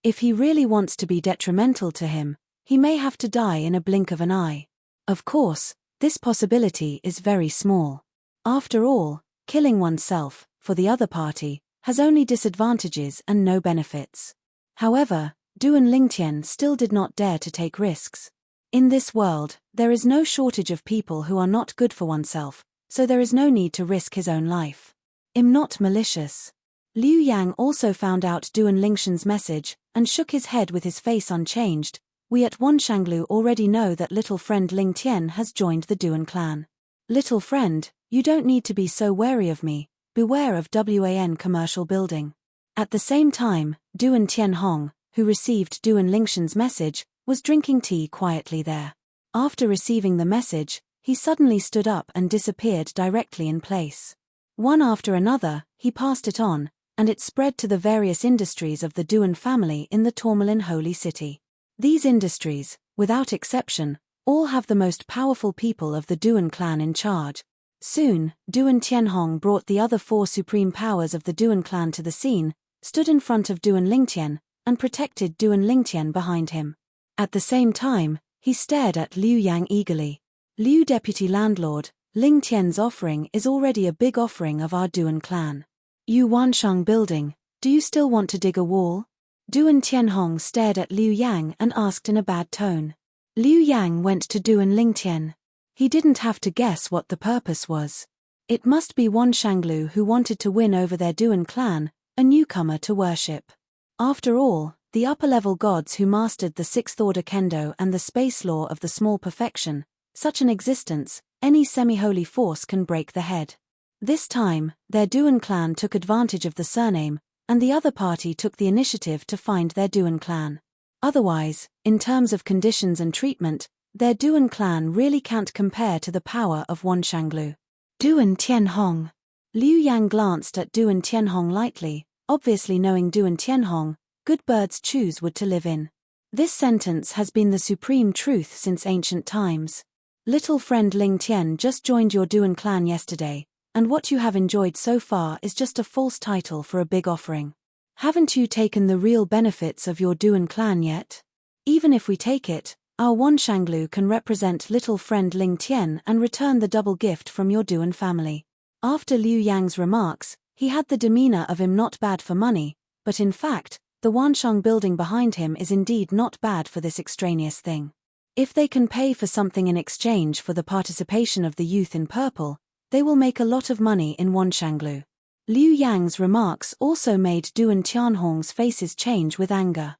If he really wants to be detrimental to him, he may have to die in a blink of an eye. Of course, this possibility is very small. After all, killing oneself, for the other party, has only disadvantages and no benefits. However, Duan Lingtian still did not dare to take risks. In this world, there is no shortage of people who are not good for oneself, so there is no need to risk his own life. I'm not malicious. Liu Yang also found out Duan Lingtian's message, and shook his head with his face unchanged. We at Wanshenglu already know that little friend Ling Tian has joined the Duan clan. Little friend, you don't need to be so wary of me, beware of WAN commercial building. At the same time, Duan Tianhong, who received Duan Lingtian's message, was drinking tea quietly there. After receiving the message, he suddenly stood up and disappeared directly in place. One after another, he passed it on, and it spread to the various industries of the Duan family in the tourmaline holy city. These industries, without exception, all have the most powerful people of the Duan clan in charge. Soon, Duan Tianhong brought the other four supreme powers of the Duan clan to the scene, stood in front of Duan Lingtian, and protected Duan Lingtian behind him. At the same time, he stared at Liu Yang eagerly. Liu deputy landlord, Ling Tian's offering is already a big offering of our Duan clan. You Wansheng building, do you still want to dig a wall? Duan Tianhong stared at Liu Yang and asked in a bad tone. Liu Yang went to Duan Lingtian. He didn't have to guess what the purpose was. It must be Wanshenglu who wanted to win over their Duan clan, a newcomer to worship. After all, the upper-level gods who mastered the sixth-order kendo and the space law of the small perfection, such an existence, any semi-holy force can break the head. This time, their Duan clan took advantage of the surname, and the other party took the initiative to find their Duan clan. Otherwise, in terms of conditions and treatment, their Duan clan really can't compare to the power of Wanshenglu. Duan Tianhong. Liu Yang glanced at Du and Tianhong lightly, obviously knowing Du and Tianhong, good birds choose wood to live in. This sentence has been the supreme truth since ancient times. Little friend Ling Tian just joined your Duan clan yesterday, and what you have enjoyed so far is just a false title for a big offering. Haven't you taken the real benefits of your Duan clan yet? Even if we take it, our Wanshanglu can represent little friend Ling Tian and return the double gift from your Duan family. After Liu Yang's remarks, he had the demeanor of him not bad for money, but in fact, the Wanshang building behind him is indeed not bad for this extraneous thing. If they can pay for something in exchange for the participation of the youth in purple, they will make a lot of money in Wanshanglu. Liu Yang's remarks also made Du and Tianhong's faces change with anger.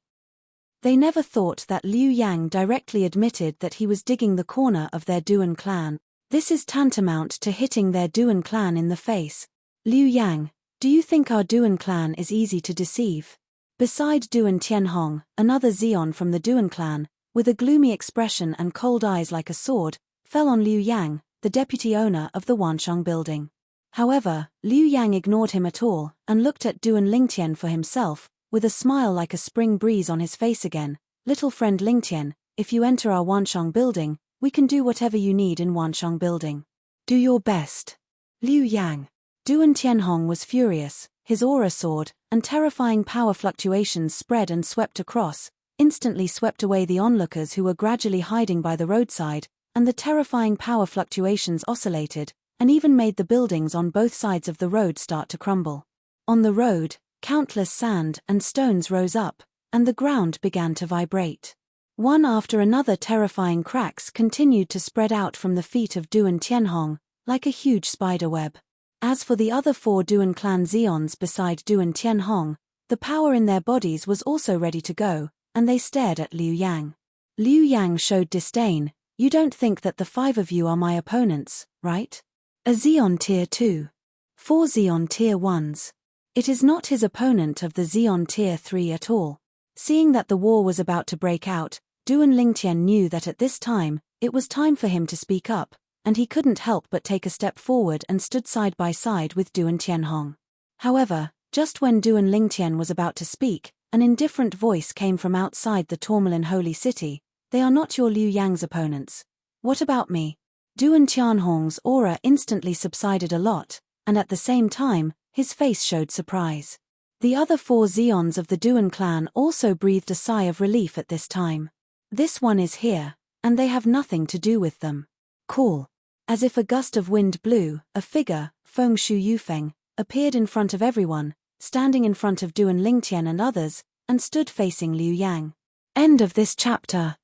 They never thought that Liu Yang directly admitted that he was digging the corner of their Duan clan. This is tantamount to hitting their Duan clan in the face. Liu Yang, do you think our Duan clan is easy to deceive? Beside Du and Tianhong, another Zeon from the Duan clan, with a gloomy expression and cold eyes like a sword, fell on Liu Yang, the deputy owner of the Wanshang building. However, Liu Yang ignored him at all, and looked at Du and Lingtian for himself, with a smile like a spring breeze on his face again. Little friend Lingtian, if you enter our Wanshang building, we can do whatever you need in Wanshang building. Do your best. Liu Yang. Du and Tianhong was furious, his aura soared, and terrifying power fluctuations spread and swept across, instantly swept away the onlookers who were gradually hiding by the roadside, and the terrifying power fluctuations oscillated, and even made the buildings on both sides of the road start to crumble. On the road, countless sand and stones rose up, and the ground began to vibrate. One after another terrifying cracks continued to spread out from the feet of Du and Tianhong, like a huge spider web. As for the other four Duan clan Zeons beside Du and Tianhong, the power in their bodies was also ready to go, and they stared at Liu Yang. Liu Yang showed disdain. You don't think that the five of you are my opponents, right? A Zeon Tier 2. 4 Zeon Tier 1s. It is not his opponent of the Zeon Tier 3 at all. Seeing that the war was about to break out, Du and Lingtian knew that at this time, it was time for him to speak up, and he couldn't help but take a step forward and stood side by side with Du and Tianhong. However, just when Du and Lingtian was about to speak, an indifferent voice came from outside the tourmaline holy city. They are not your Liu Yang's opponents. What about me? Du and Tianhong's aura instantly subsided a lot, and at the same time, his face showed surprise. The other four Zeons of the Duan clan also breathed a sigh of relief at this time. This one is here, and they have nothing to do with them. Cool. As if a gust of wind blew, a figure, Feng Shu Yufeng, appeared in front of everyone, standing in front of Du and Lingtian and others, and stood facing Liu Yang. End of this chapter.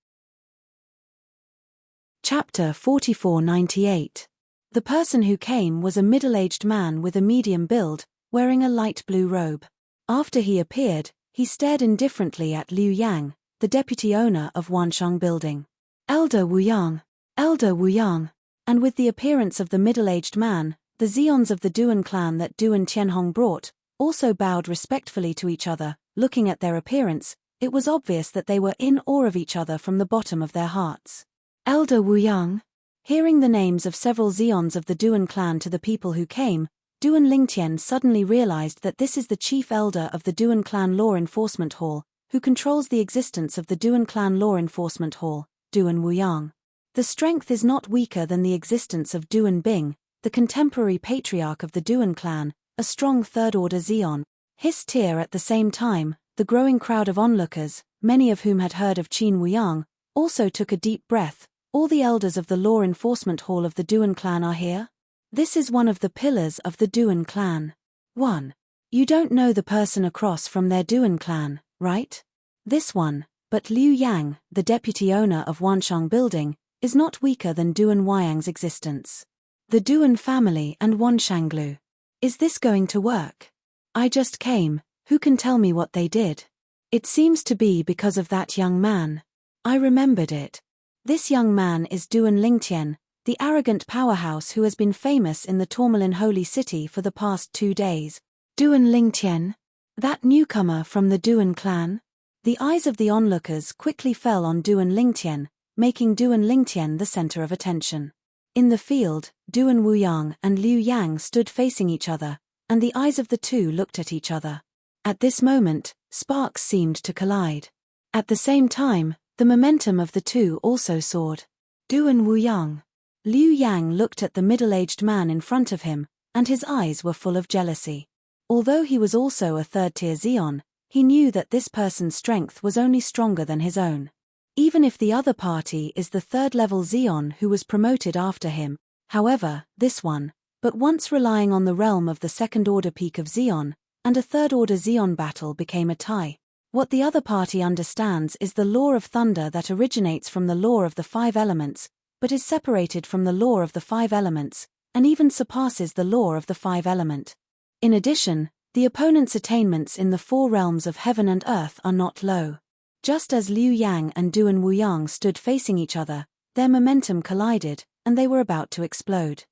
Chapter 4498. The person who came was a middle-aged man with a medium build, wearing a light blue robe. After he appeared, he stared indifferently at Liu Yang, the deputy owner of Wanshang building. Elder Wu Yang. Elder Wu Yang. And with the appearance of the middle-aged man, the Zeons of the Duan clan that Du and Tianhong brought, also bowed respectfully to each other. Looking at their appearance, it was obvious that they were in awe of each other from the bottom of their hearts. Elder Wu Yang. Hearing the names of several Zeons of the Duan clan to the people who came, Du and Lingtian suddenly realized that this is the chief elder of the Duan clan Law Enforcement Hall, who controls the existence of the Duan clan Law Enforcement Hall, Duan Wu Yang. The strength is not weaker than the existence of Duan Bing, the contemporary patriarch of the Duan clan, a strong third-order Zeon. Hissed Tier at the same time, the growing crowd of onlookers, many of whom had heard of Qin Wuyang, also took a deep breath. All the elders of the Law Enforcement Hall of the Duan clan are here? This is one of the pillars of the Duan clan. 1. You don't know the person across from their Duan clan, right? This one, but Liu Yang, the deputy owner of Wanshang building, is not weaker than Duan Wuyang's existence. The Duan family and Wanshanglu. Is this going to work? I just came, who can tell me what they did? It seems to be because of that young man. I remembered it. This young man is Duan Lingtian, the arrogant powerhouse who has been famous in the tourmaline holy city for the past 2 days. Duan Lingtian? That newcomer from the Duan clan? The eyes of the onlookers quickly fell on Duan Lingtian, making Duan Lingtian the center of attention. In the field, Duan Wuyang and Liu Yang stood facing each other, and the eyes of the two looked at each other. At this moment, sparks seemed to collide. At the same time, the momentum of the two also soared. Duan Wuyang. Liu Yang looked at the middle-aged man in front of him, and his eyes were full of jealousy. Although he was also a third-tier Xeon, he knew that this person's strength was only stronger than his own. Even if the other party is the third-level Xeon who was promoted after him, however, this one, but once relying on the realm of the second-order peak of Xeon, and a third-order Xeon battle became a tie. What the other party understands is the law of thunder that originates from the law of the five elements, but is separated from the law of the five elements, and even surpasses the law of the five element. In addition, the opponent's attainments in the four realms of heaven and earth are not low. Just as Liu Yang and Duan Wuyang stood facing each other, their momentum collided, and they were about to explode.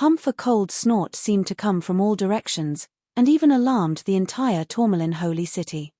A cold snort seemed to come from all directions, and even alarmed the entire Tourmaline holy city.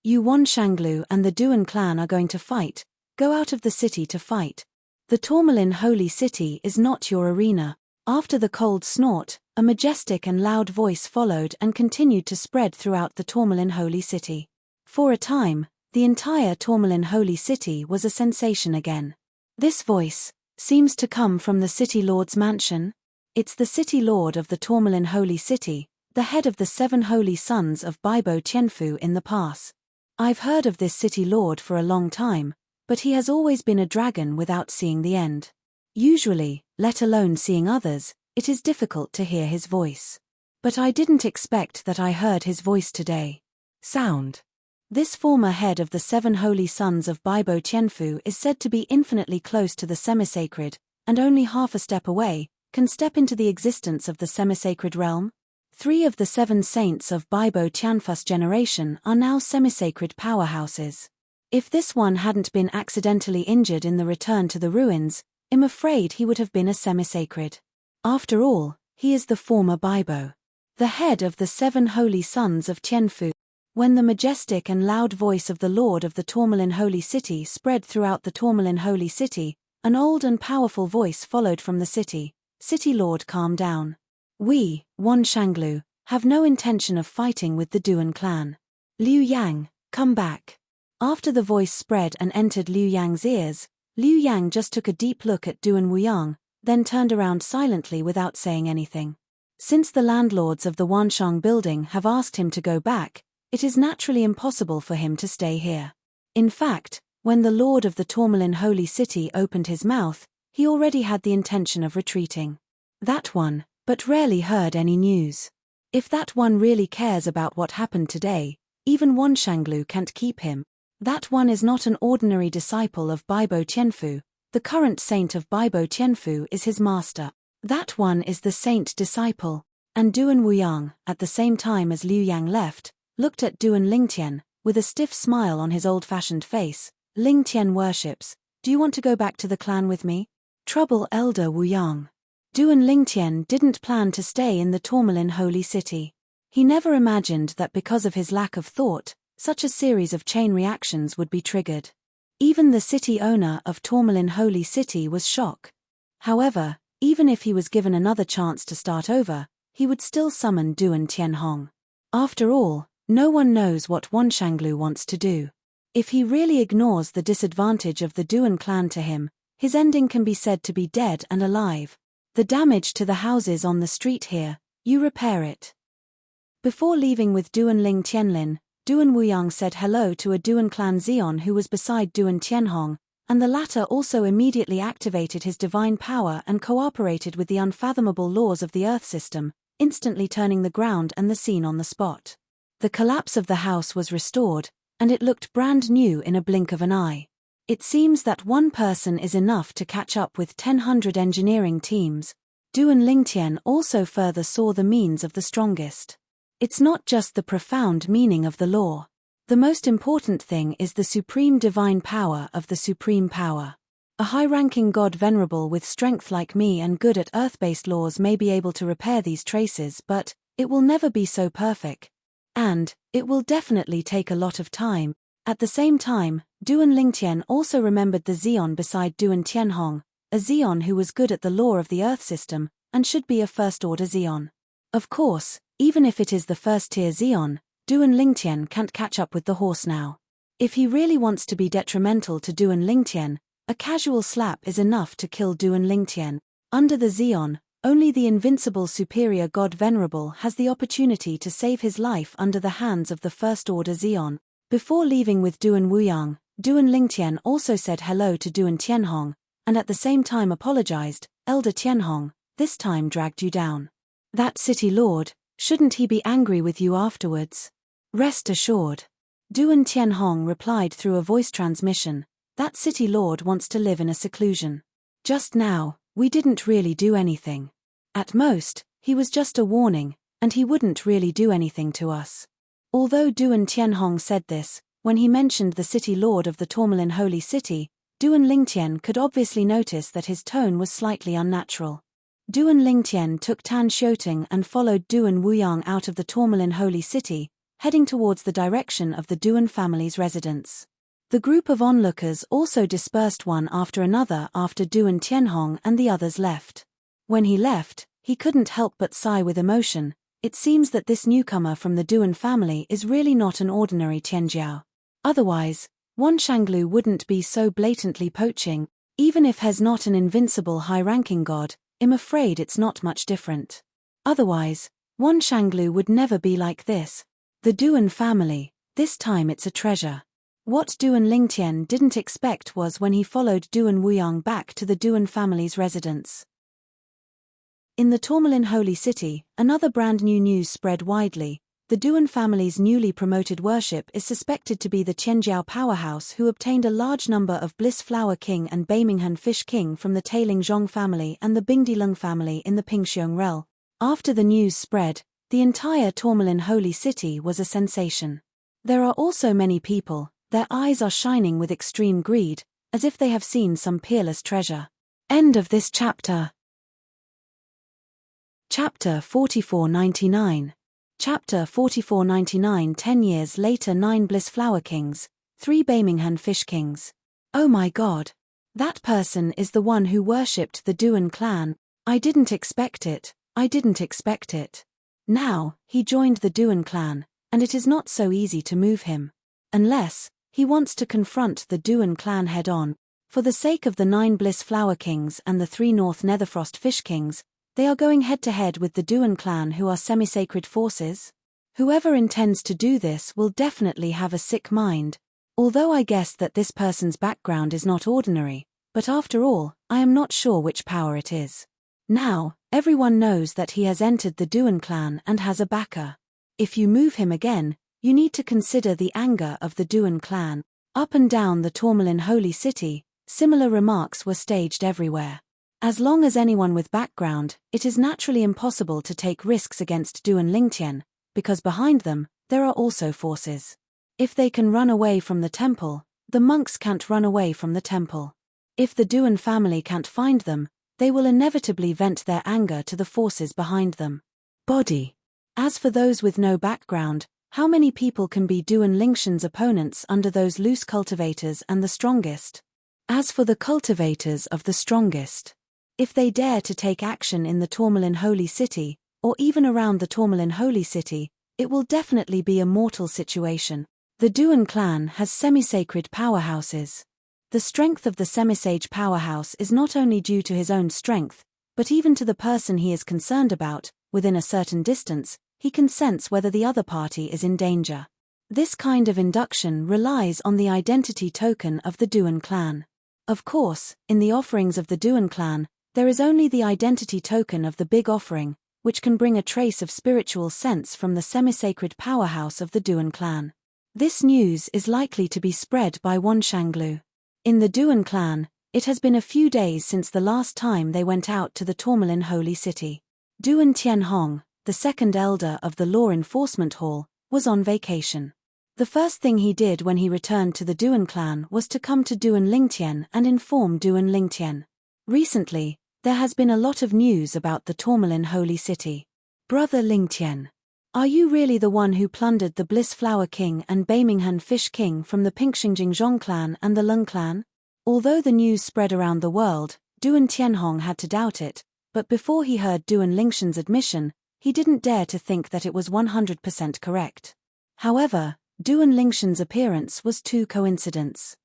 You Wanshanglu and the Duan clan are going to fight. Go out of the city to fight. The Tourmaline holy city is not your arena. After the cold snort, a majestic and loud voice followed and continued to spread throughout the Tourmaline holy city. For a time, the entire Tourmaline holy city was a sensation again. This voice seems to come from the city lord's mansion. It's the city lord of the Tourmaline holy city, the head of the 7 holy sons of Baibo Tianfu in the pass. I've heard of this city lord for a long time, but he has always been a dragon without seeing the end. Usually, let alone seeing others, it is difficult to hear his voice. But I didn't expect that I heard his voice today. Sound. This former head of the 7 holy sons of Baibo Tianfu is said to be infinitely close to the semisacred, and only half a step away, can step into the existence of the semisacred realm. 3 of the 7 saints of Baibo Tianfu's generation are now semisacred powerhouses. If this one hadn't been accidentally injured in the return to the ruins, I'm afraid he would have been a semisacred. After all, he is the former Baibo, the head of the 7 holy sons of Tianfu. When the majestic and loud voice of the Lord of the Tourmaline Holy City spread throughout the Tourmaline Holy City, an old and powerful voice followed from the city. City Lord, calm down. We, Wanshanglu, have no intention of fighting with the Duan clan. Liu Yang, come back. After the voice spread and entered Liu Yang's ears, Liu Yang just took a deep look at Duan Wuyang, then turned around silently without saying anything. Since the landlords of the Wanshang building have asked him to go back, it is naturally impossible for him to stay here. In fact, when the Lord of the Tourmaline Holy City opened his mouth, he already had the intention of retreating. That one, but rarely heard any news. If that one really cares about what happened today, even Wanshanglu can't keep him. That one is not an ordinary disciple of Baibo Tianfu, the current saint of Baibo Tianfu is his master. That one is the saint disciple. And Duan Wuyang, at the same time as Liu Yang left, looked at Duan Lingtian, with a stiff smile on his old-fashioned face. Lingtian worships. Do you want to go back to the clan with me? Trouble Elder Wuyang. Duan Lingtian didn't plan to stay in the Tourmaline Holy City. He never imagined that because of his lack of thought, such a series of chain reactions would be triggered. Even the city owner of Tourmaline Holy City was shocked. However, even if he was given another chance to start over, he would still summon Duan Tianhong. After all, no one knows what Wanshanglu wants to do. If he really ignores the disadvantage of the Duan clan to him, his ending can be said to be dead and alive. The damage to the houses on the street here, you repair it. Before leaving with Duan Ling Tianlin, Duan Wuyang said hello to a Duan clan Xeon who was beside Duan Tianhong, and the latter also immediately activated his divine power and cooperated with the unfathomable laws of the Earth system, instantly turning the ground and the scene on the spot. The collapse of the house was restored, and it looked brand new in a blink of an eye. It seems that one person is enough to catch up with 1,000 engineering teams. Duan Lingtian also further saw the means of the strongest. It's not just the profound meaning of the law. The most important thing is the supreme divine power of the supreme power. A high-ranking god venerable with strength like me and good at earth-based laws may be able to repair these traces, but it will never be so perfect. And it will definitely take a lot of time. At the same time, Duan Lingtian also remembered the Xeon beside Duan Tianhong, a Zeon who was good at the law of the Earth system, and should be a first-order Zeon. Of course, even if it is the first-tier Zeon, Duan Lingtian can't catch up with the horse now. If he really wants to be detrimental to Duan Lingtian, a casual slap is enough to kill Duan Lingtian. Under the Zeon, only the invincible superior god Venerable has the opportunity to save his life under the hands of the first-order Zeon. Before leaving with Duan Wuyang, Duan Lingtian also said hello to Duan Tianhong, and at the same time apologized. Elder Tianhong, this time dragged you down. That city lord, shouldn't he be angry with you afterwards? Rest assured. Duan Tianhong replied through a voice transmission, that city lord wants to live in a seclusion. Just now, we didn't really do anything. At most, he was just a warning, and he wouldn't really do anything to us. Although Duan Tianhong said this, when he mentioned the city lord of the Tourmaline Holy City, Duan Lingtian could obviously notice that his tone was slightly unnatural. Duan Lingtian took Tan Xiuting and followed Duan Wuyang out of the Tourmaline Holy City, heading towards the direction of the Duan family's residence. The group of onlookers also dispersed one after another after Duan Tianhong and the others left. When he left, he couldn't help but sigh with emotion. It seems that this newcomer from the Duan family is really not an ordinary Tianjiao. Otherwise, Wan Shanglu wouldn't be so blatantly poaching. Even if he's not an invincible high-ranking god, I'm afraid it's not much different. Otherwise, Wan Shanglu would never be like this. The Duan family, this time it's a treasure. What Duan Lingtian didn't expect was when he followed Duan Wuyang back to the Duan family's residence. In the Tourmaline Holy City, another brand new news spread widely. The Duan family's newly promoted worship is suspected to be the Qianjiao powerhouse who obtained a large number of Bliss Flower King and Beiminghan Fish King from the Tailing Zhong family and the Bingdileng family in the Pingxiong realm. After the news spread, the entire Tourmaline Holy City was a sensation. There are also many people, their eyes are shining with extreme greed, as if they have seen some peerless treasure. End of this chapter. Chapter 4499. Chapter 4499. 10 years later, 9 Bliss Flower Kings, 3 Beiminghan Fish Kings. Oh my god. That person is the one who worshipped the Duan clan. I didn't expect it. Now, he joined the Duan clan, and it is not so easy to move him. Unless, he wants to confront the Duan clan head-on. For the sake of the 9 Bliss Flower Kings and the 3 North Netherfrost Fish Kings, they are going head-to-head with the Duan clan who are semi-sacred forces. Whoever intends to do this will definitely have a sick mind. Although I guessed that this person's background is not ordinary, but after all, I am not sure which power it is. Now, everyone knows that he has entered the Duan clan and has a backer. If you move him again, you need to consider the anger of the Duan clan. Up and down the Tourmaline Holy City, similar remarks were staged everywhere. As long as anyone with background, it is naturally impossible to take risks against Duan Lingtian, because behind them, there are also forces. If they can run away from the temple, the monks can't run away from the temple. If the Duan family can't find them, they will inevitably vent their anger to the forces behind them. Body. As for those with no background, how many people can be Duan Lingtian's opponents under those loose cultivators and the strongest? As for the cultivators of the strongest, if they dare to take action in the Tourmaline Holy City, or even around the Tourmaline Holy City, it will definitely be a mortal situation. The Duan clan has semi-sacred powerhouses. The strength of the semisage powerhouse is not only due to his own strength, but even to the person he is concerned about. Within a certain distance, he can sense whether the other party is in danger. This kind of induction relies on the identity token of the Duan clan. Of course, in the offerings of the Duan clan, there is only the identity token of the big offering, which can bring a trace of spiritual sense from the semi-sacred powerhouse of the Duan clan. This news is likely to be spread by Wan Shanglu. In the Duan clan, it has been a few days since the last time they went out to the Tourmaline Holy City. Duan Tianhong, the second elder of the Law Enforcement Hall, was on vacation. The first thing he did when he returned to the Duan clan was to come to Duan Lingtian and inform Duan Lingtian. Recently, there has been a lot of news about the Tourmaline Holy City. Brother Lingtian, are you really the one who plundered the Bliss Flower King and Beiminghan Fish King from the Pingxingjing Zhong clan and the Lung clan? Although the news spread around the world, Duan Tianhong had to doubt it, but before he heard Duan Lingshan's admission, he didn't dare to think that it was 100% correct. However, Duan Lingshan's appearance was too coincidence.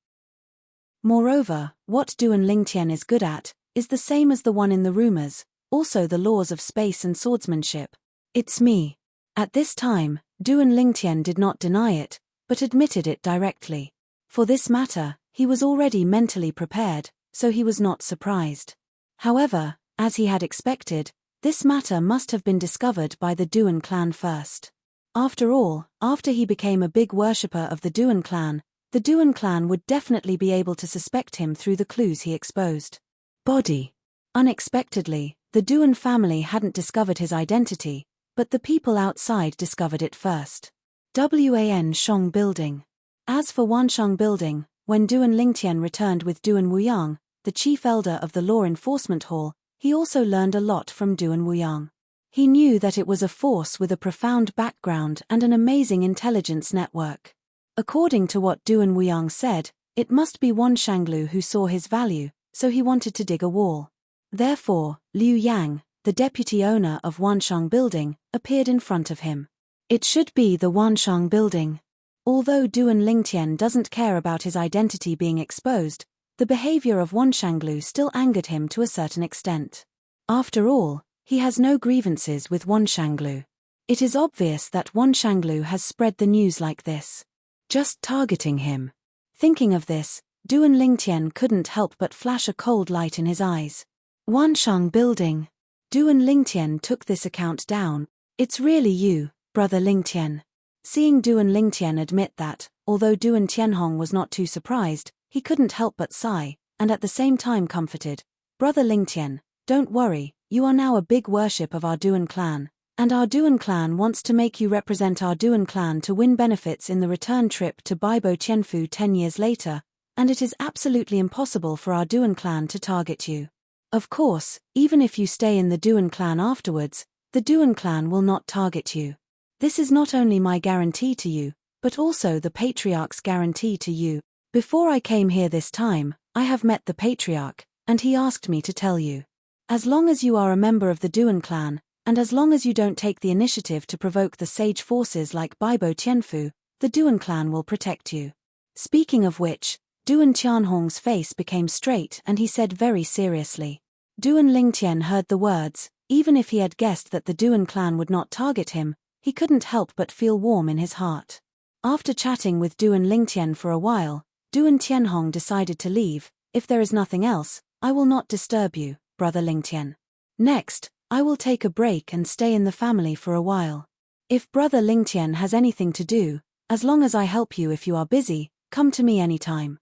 Moreover, what Duan Lingtian is good at is the same as the one in the rumors, also the laws of space and swordsmanship. It's me. At this time, Duan Lingtian did not deny it, but admitted it directly. For this matter, he was already mentally prepared, so he was not surprised. However, as he had expected, this matter must have been discovered by the Duan clan first. After all, after he became a big worshipper of the Duan clan would definitely be able to suspect him through the clues he exposed. Body. Unexpectedly, the Duan family hadn't discovered his identity, but the people outside discovered it first. Wan Shong Building. As for Wansheng Building, when Duan Lingtian returned with Duan Wuyang, the chief elder of the Law Enforcement Hall, he also learned a lot from Duan Wuyang. He knew that it was a force with a profound background and an amazing intelligence network. According to what Duan Wuyang said, it must be Wan Shanglu who saw his value, so he wanted to dig a wall. Therefore, Liu Yang, the deputy owner of Wansheng Building, appeared in front of him. It should be the Wansheng Building. Although Duan Lingtian doesn't care about his identity being exposed, the behavior of Wan Shanglu still angered him to a certain extent. After all, he has no grievances with Wan Shanglu. It is obvious that Wan Shanglu has spread the news like this. Just targeting him. Thinking of this, Duan Lingtian couldn't help but flash a cold light in his eyes. Wansheng Building. Duan Lingtian took this account down. It's really you, brother Lingtian. Seeing Duan Lingtian admit that, although Duan Tianhong was not too surprised, he couldn't help but sigh, and at the same time comforted. Brother Lingtian, don't worry, you are now a big worship of our Duan clan, and our Duan clan wants to make you represent our Duan clan to win benefits in the return trip to Baibo Tianfu 10 years later, and it is absolutely impossible for our Duan clan to target you. Of course, even if you stay in the Duan clan afterwards, the Duan clan will not target you. This is not only my guarantee to you, but also the Patriarch's guarantee to you. Before I came here this time, I have met the Patriarch, and he asked me to tell you. As long as you are a member of the Duan clan, and as long as you don't take the initiative to provoke the sage forces like Baibo Tianfu, the Duan clan will protect you. Speaking of which, Duan Tianhong's face became straight and he said very seriously. Duan Lingtian heard the words. Even if he had guessed that the Duan clan would not target him, he couldn't help but feel warm in his heart. After chatting with Duan Lingtian for a while, Duan Tianhong decided to leave. If there is nothing else, I will not disturb you, brother Lingtian. Next, I will take a break and stay in the family for a while. If brother Lingtian has anything to do, as long as I help you if you are busy, come to me anytime.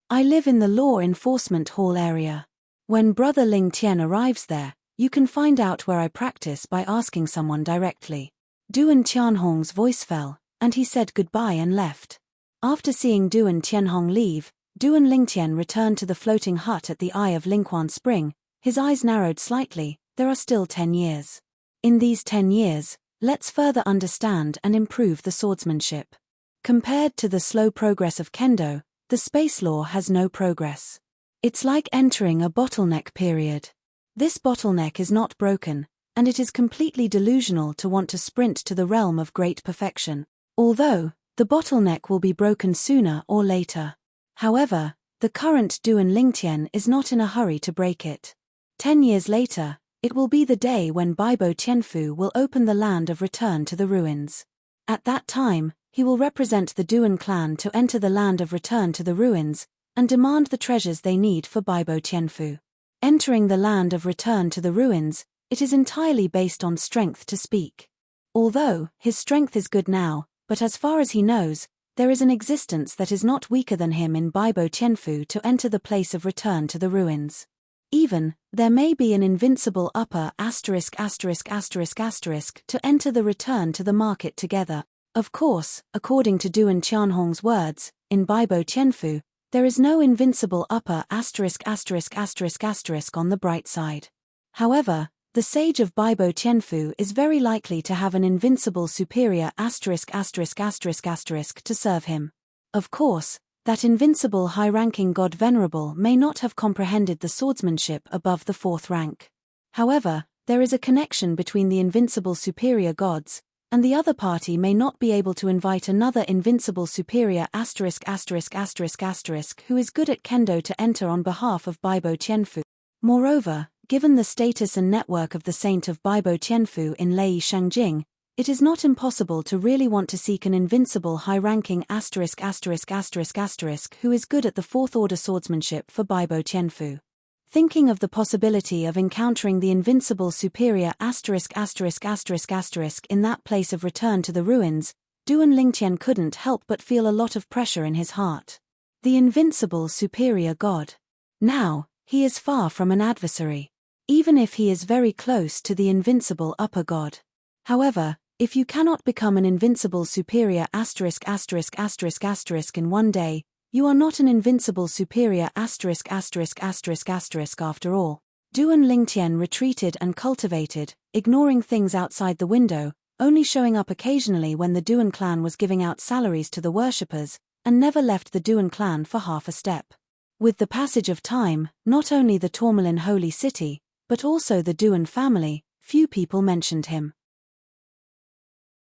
I live in the Law Enforcement Hall area. When brother Lingtian arrives there, you can find out where I practice by asking someone directly. Duan Tianhong's voice fell, and he said goodbye and left. After seeing Duan Tianhong leave, Duan Lingtian returned to the floating hut at the eye of Lingquan Spring. His eyes narrowed slightly. There are still 10 years. In these 10 years, let's further understand and improve the swordsmanship. Compared to the slow progress of Kendo, the space law has no progress. It's like entering a bottleneck period. This bottleneck is not broken, and it is completely delusional to want to sprint to the realm of great perfection, although the bottleneck will be broken sooner or later. However, the current Duan Lingtian is not in a hurry to break it. 10 years later, it will be the day when Baibo Tianfu will open the land of return to the ruins. At that time, he will represent the Duan clan to enter the land of return to the ruins, and demand the treasures they need for Baibo Tianfu. Entering the land of return to the ruins, it is entirely based on strength to speak. Although, his strength is good now, but as far as he knows, there is an existence that is not weaker than him in Baibo Tianfu to enter the place of return to the ruins. Even, there may be an invincible upper ***** to enter the return to the market together. Of course, according to Duan Tianhong's words, in Baibo Tianfu, there is no invincible upper **** on the bright side. However, the sage of Baibo Tianfu is very likely to have an invincible superior **** to serve him. Of course, That invincible high-ranking god Venerable may not have comprehended the swordsmanship above the 4th rank. However, there is a connection between the invincible superior gods, and the other party may not be able to invite another invincible superior ****** who is good at kendo to enter on behalf of Baibo Tianfu. Moreover, given the status and network of the saint of Baibo Tianfu in Lei Shangjing, it is not impossible to really want to seek an invincible high-ranking ***** who is good at the 4th order swordsmanship for Baibo Tianfu. Thinking of the possibility of encountering the invincible superior ***** in that place of return to the ruins, Duan Lingtian couldn't help but feel a lot of pressure in his heart. The invincible superior god. Now, he is far from an adversary. Even if he is very close to the invincible upper god. However, if you cannot become an invincible superior ***** in one day, you are not an invincible superior **** after all. Duan Lingtian retreated and cultivated, ignoring things outside the window, only showing up occasionally when the Duan clan was giving out salaries to the worshippers, and never left the Duan clan for half a step. With the passage of time, not only the Tourmaline holy city, but also the Duan family, few people mentioned him.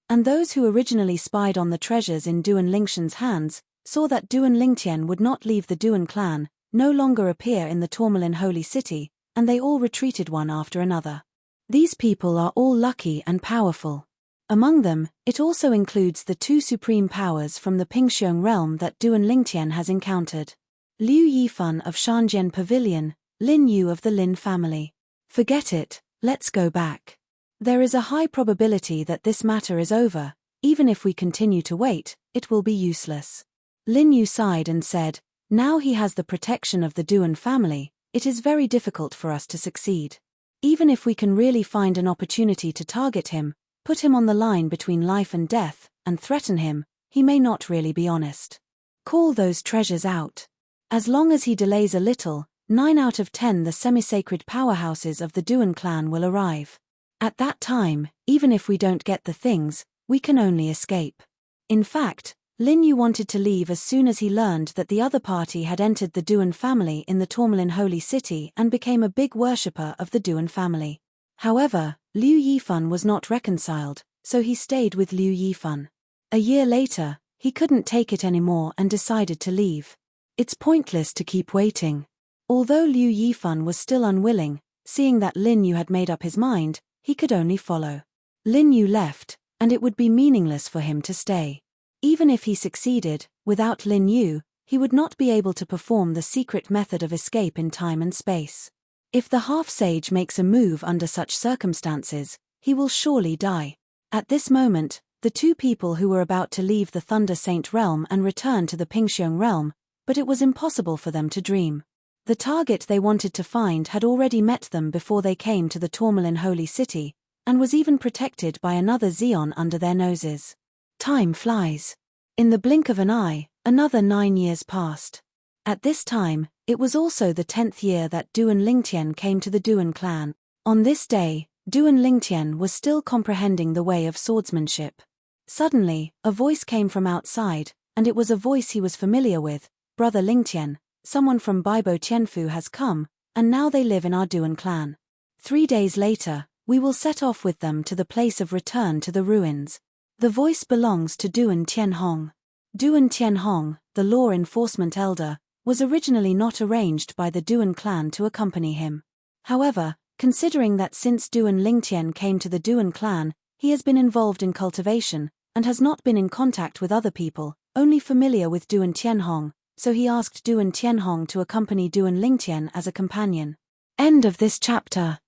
And those who originally spied on the treasures in Duan Lingtian's hands, saw that Duan Lingtian would not leave the Duan clan, no longer appear in the Tourmaline holy city, and they all retreated one after another. These people are all lucky and powerful. Among them, it also includes the 2 supreme powers from the Pingxiong realm that Duan Lingtian has encountered. Liu Yifan of Shanjian Pavilion, Lin Yu of the Lin family. Forget it, let's go back. There is a high probability that this matter is over. Even if we continue to wait, it will be useless. Lin Yu sighed and said, now he has the protection of the Duan family, it is very difficult for us to succeed. Even if we can really find an opportunity to target him, put him on the line between life and death, and threaten him, he may not really be honest. Call those treasures out. As long as he delays a little, 9 out of 10 the semi-sacred powerhouses of the Duan clan will arrive. At that time, even if we don't get the things, we can only escape. In fact, Lin Yu wanted to leave as soon as he learned that the other party had entered the Duan family in the Tourmaline holy city and became a big worshipper of the Duan family. However, Liu Yifan was not reconciled, so he stayed with Liu Yifan. A year later, he couldn't take it anymore and decided to leave. It's pointless to keep waiting. Although Liu Yifan was still unwilling, seeing that Lin Yu had made up his mind, he could only follow. Lin Yu left, and it would be meaningless for him to stay. Even if he succeeded, without Lin Yu, he would not be able to perform the secret method of escape in time and space. If the half-sage makes a move under such circumstances, he will surely die. At this moment, the 2 people who were about to leave the Thunder Saint realm and return to the Pingxiong realm, but it was impossible for them to dream. The target they wanted to find had already met them before they came to the Tourmaline holy city, and was even protected by another Xeon under their noses. Time flies. In the blink of an eye, another 9 years passed. At this time, it was also the 10th year that Duan Lingtian came to the Duan clan. On this day, Duan Lingtian was still comprehending the way of swordsmanship. Suddenly, a voice came from outside, and it was a voice he was familiar with. Brother Lingtian, someone from Baibo Tianfu has come, and now they live in our Duan clan. 3 days later, we will set off with them to the place of return to the ruins. The voice belongs to Duan Tianhong. Duan Tianhong, the law enforcement elder, was originally not arranged by the Duan clan to accompany him. However, considering that since Duan Lingtian came to the Duan clan, he has been involved in cultivation, and has not been in contact with other people, only familiar with Duan Tianhong, so he asked Duan Tianhong to accompany Duan Lingtian as a companion. End of this chapter.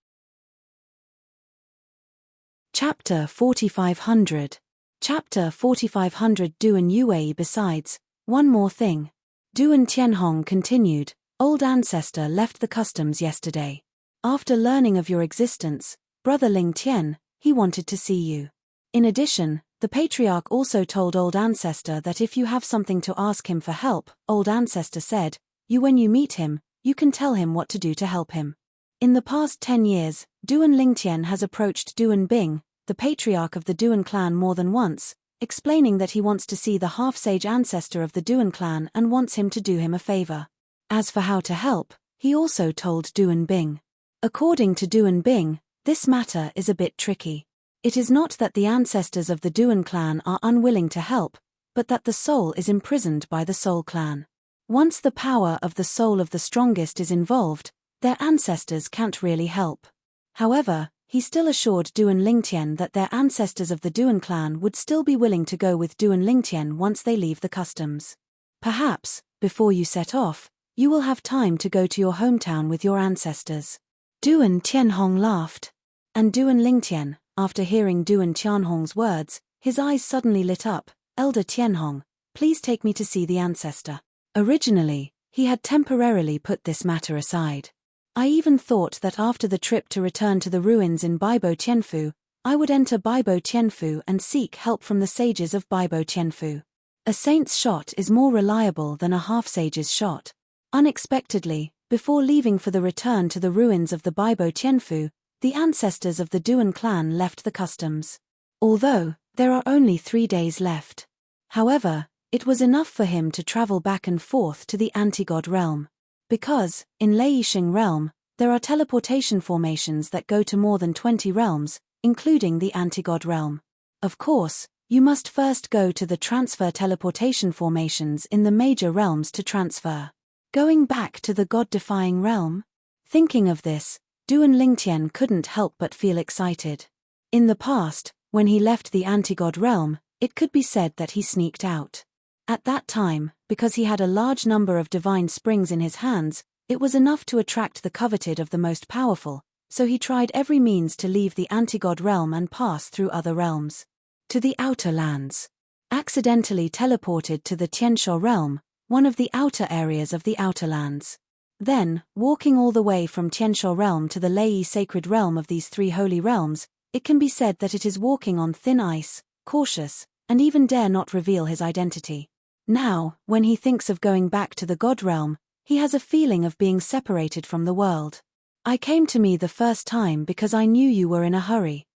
Chapter 4500. Chapter 4500 Duan Yue. Besides, one more thing. Duan Tianhong continued, old ancestor left the customs yesterday. After learning of your existence, brother Ling Tian, he wanted to see you. In addition, the patriarch also told old ancestor that if you have something to ask him for help, old ancestor said, when you meet him, you can tell him what to do to help him. In the past 10 years, Duan Lingtian has approached Duan Bing, the patriarch of the Duan clan more than once, explaining that he wants to see the half-sage ancestor of the Duan clan and wants him to do him a favor. As for how to help, he also told Duan Bing. According to Duan Bing, this matter is a bit tricky. It is not that the ancestors of the Duan clan are unwilling to help, but that the soul is imprisoned by the Soul clan. Once the power of the soul of the strongest is involved, their ancestors can't really help. However, he still assured Duan Lingtian that their ancestors of the Duan clan would still be willing to go with Duan Lingtian once they leave the customs. Perhaps, before you set off, you will have time to go to your hometown with your ancestors. Duan Tianhong laughed. And Duan Lingtian, after hearing Duan Tianhong's words, his eyes suddenly lit up. Elder Tianhong, please take me to see the ancestor. Originally, he had temporarily put this matter aside. I even thought that after the trip to return to the ruins in Baibo Tianfu, I would enter Baibo Tianfu and seek help from the sages of Baibo Tianfu. A saint's shot is more reliable than a half-sage's shot. Unexpectedly, before leaving for the return to the ruins of the Baibo Tianfu, the ancestors of the Duan clan left the customs. Although, there are only 3 days left. However, it was enough for him to travel back and forth to the anti-god realm. Because, in Leisheng realm, there are teleportation formations that go to more than 20 realms, including the anti-god realm. Of course, you must first go to the transfer teleportation formations in the major realms to transfer. Going back to the god-defying realm? Thinking of this, Duan Lingtian couldn't help but feel excited. In the past, when he left the anti-god realm, it could be said that he sneaked out. At that time, because he had a large number of divine springs in his hands, it was enough to attract the coveted of the most powerful, so he tried every means to leave the anti-god realm and pass through other realms. To the outer lands. Accidentally teleported to the Tiansha realm, one of the outer areas of the outer lands. Then, walking all the way from Tiansha realm to the Lei sacred realm of these 3 holy realms, it can be said that it is walking on thin ice, cautious, and even dare not reveal his identity. Now, when he thinks of going back to the God realm, he has a feeling of being separated from the world. I came to me the first time because I knew you were in a hurry.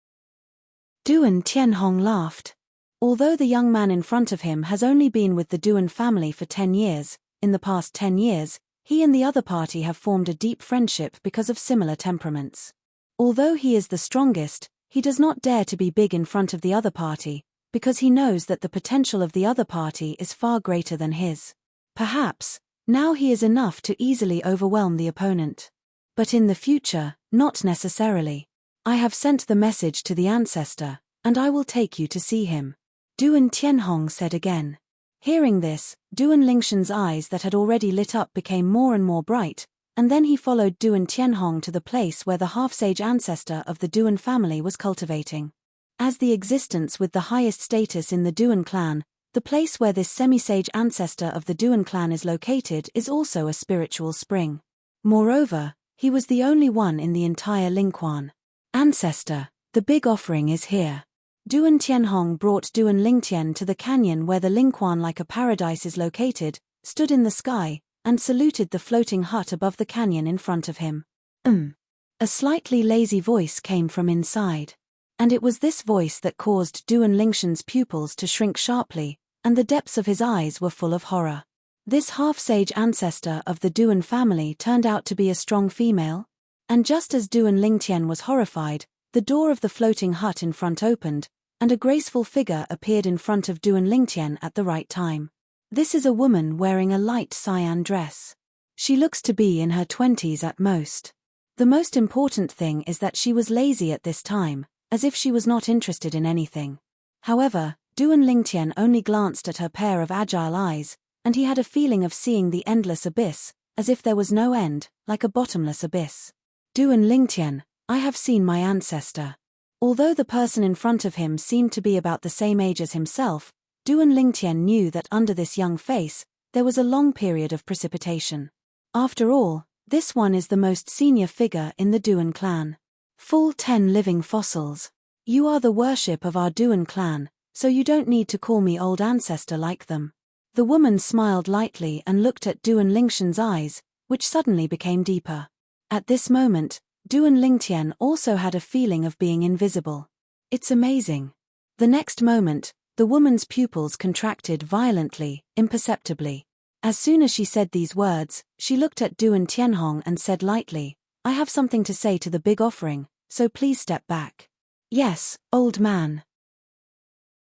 Duan Tianhong laughed. Although the young man in front of him has only been with the Duan family for 10 years, in the past 10 years, he and the other party have formed a deep friendship because of similar temperaments. Although he is the strongest, he does not dare to be big in front of the other party, because he knows that the potential of the other party is far greater than his. Perhaps, now he is enough to easily overwhelm the opponent. But in the future, not necessarily. I have sent the message to the ancestor, and I will take you to see him. Duan Tianhong said again. Hearing this, Duan Lingshan's eyes that had already lit up became more and more bright, and then he followed Duan Tianhong to the place where the half-sage ancestor of the Duan family was cultivating. As the existence with the highest status in the Duan clan, the place where this semi-sage ancestor of the Duan clan is located is also a spiritual spring. Moreover, he was the only one in the entire Lingquan. Ancestor, the big offering is here. Duan Tianhong brought Duan Lingtian to the canyon where the Lingquan like a paradise is located, stood in the sky, and saluted the floating hut above the canyon in front of him. A slightly lazy voice came from inside. And it was this voice that caused Duan Lingshan's pupils to shrink sharply, and the depths of his eyes were full of horror. This half-sage ancestor of the Duan family turned out to be a strong female. And just as Duan Lingtian was horrified, the door of the floating hut in front opened, and a graceful figure appeared in front of Duan Lingtian at the right time. This is a woman wearing a light cyan dress. She looks to be in her 20s at most. The most important thing is that she was lazy at this time, as if she was not interested in anything. However, Duan Lingtian only glanced at her pair of agile eyes, and he had a feeling of seeing the endless abyss, as if there was no end, like a bottomless abyss. Duan Lingtian, I have seen my ancestor. Although the person in front of him seemed to be about the same age as himself, Duan Lingtian knew that under this young face, there was a long period of precipitation. After all, this one is the most senior figure in the Duan clan. Full 10 living fossils. You are the worship of our Duan clan, so you don't need to call me old ancestor like them. The woman smiled lightly and looked at Duan Lingshan's eyes, which suddenly became deeper. At this moment, Duan Lingtian also had a feeling of being invisible. It's amazing. The next moment, The woman's pupils contracted violently, imperceptibly. As soon as she said these words, she looked at Duan Tianhong and said lightly, "I have something to say to the big offering, so please step back." "Yes, old man."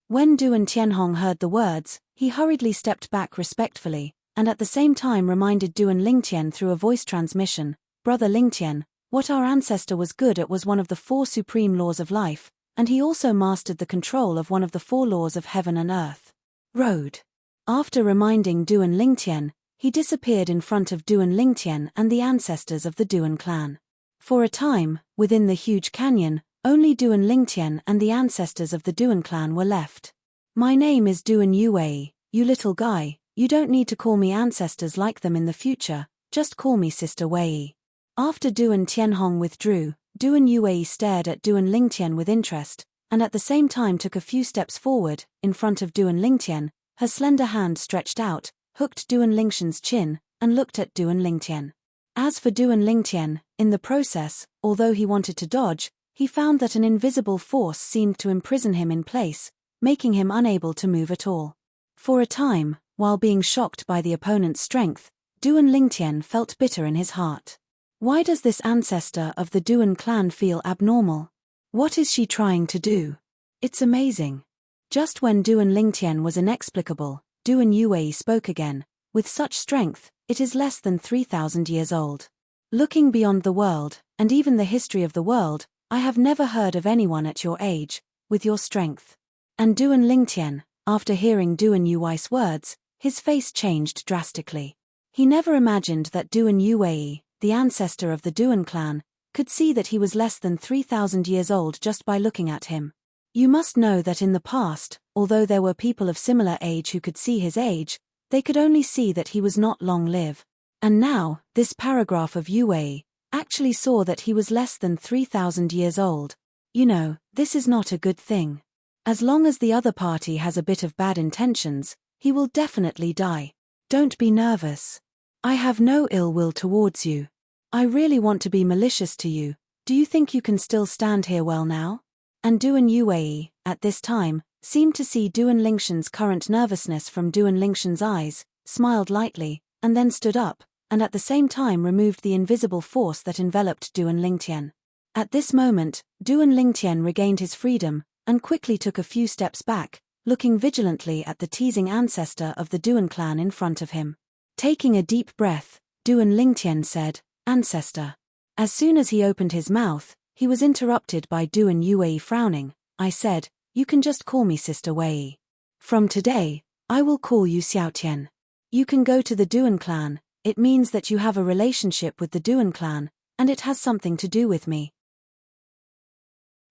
When Duan Tianhong heard the words, he hurriedly stepped back respectfully, and at the same time reminded Duan Lingtian through a voice transmission, "Brother Lingtian, what our ancestor was good at was one of the 4 supreme laws of life, and he also mastered the control of one of the 4 laws of heaven and earth." Road. After reminding Duan Lingtian, he disappeared in front of Duan Lingtian and the ancestors of the Duan clan. For a time, within the huge canyon, only Duan Lingtian and the ancestors of the Duan clan were left. "My name is Duan Yuwei, you little guy, you don't need to call me ancestors like them in the future, just call me Sister Wei." After Duan Tianhong withdrew, Duan Yuwei stared at Duan Lingtian with interest, and at the same time took a few steps forward, in front of Duan Lingtian. Her slender hand stretched out, hooked Duan Lingtian's chin, and looked at Duan Lingtian. As for Duan Lingtian, in the process, although he wanted to dodge, he found that an invisible force seemed to imprison him in place, making him unable to move at all. For a time, while being shocked by the opponent's strength, Duan Lingtian felt bitter in his heart. Why does this ancestor of the Duan clan feel abnormal? What is she trying to do? It's amazing. Just when Duan Lingtian was inexplicable, Duan Yuwei spoke again, "With such strength, it is less than 3,000 years old. Looking beyond the world, and even the history of the world, I have never heard of anyone at your age, with your strength." And Duan Lingtian, after hearing Duan Yuwei's words, his face changed drastically. He never imagined that Duan Yuwei, the ancestor of the Duan clan, could see that he was less than 3,000 years old just by looking at him. You must know that in the past, although there were people of similar age who could see his age, they could only see that he was not long-lived. And now, this paragraph of Yuwei actually saw that he was less than 3,000 years old. You know, this is not a good thing. As long as the other party has a bit of bad intentions, he will definitely die. Don't be nervous. I have no ill will towards you. I really want to be malicious to you. Do you think you can still stand here well now? And Duan Yuwei, at this time, seemed to see Duan Lingtian's current nervousness from Duan Lingtian's eyes, smiled lightly, and then stood up, and at the same time removed the invisible force that enveloped Duan Lingtian. At this moment, Duan Lingtian regained his freedom, and quickly took a few steps back, looking vigilantly at the teasing ancestor of the Duan clan in front of him. Taking a deep breath, Duan Lingtian said, "Ancestor." As soon as he opened his mouth, he was interrupted by Duan Yuwei frowning. "I said, you can just call me Sister Wei. From today, I will call you Xiaotian. You can go to the Duan clan, it means that you have a relationship with the Duan clan, and it has something to do with me.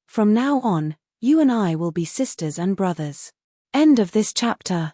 From now on, you and I will be sisters and brothers." End of this chapter.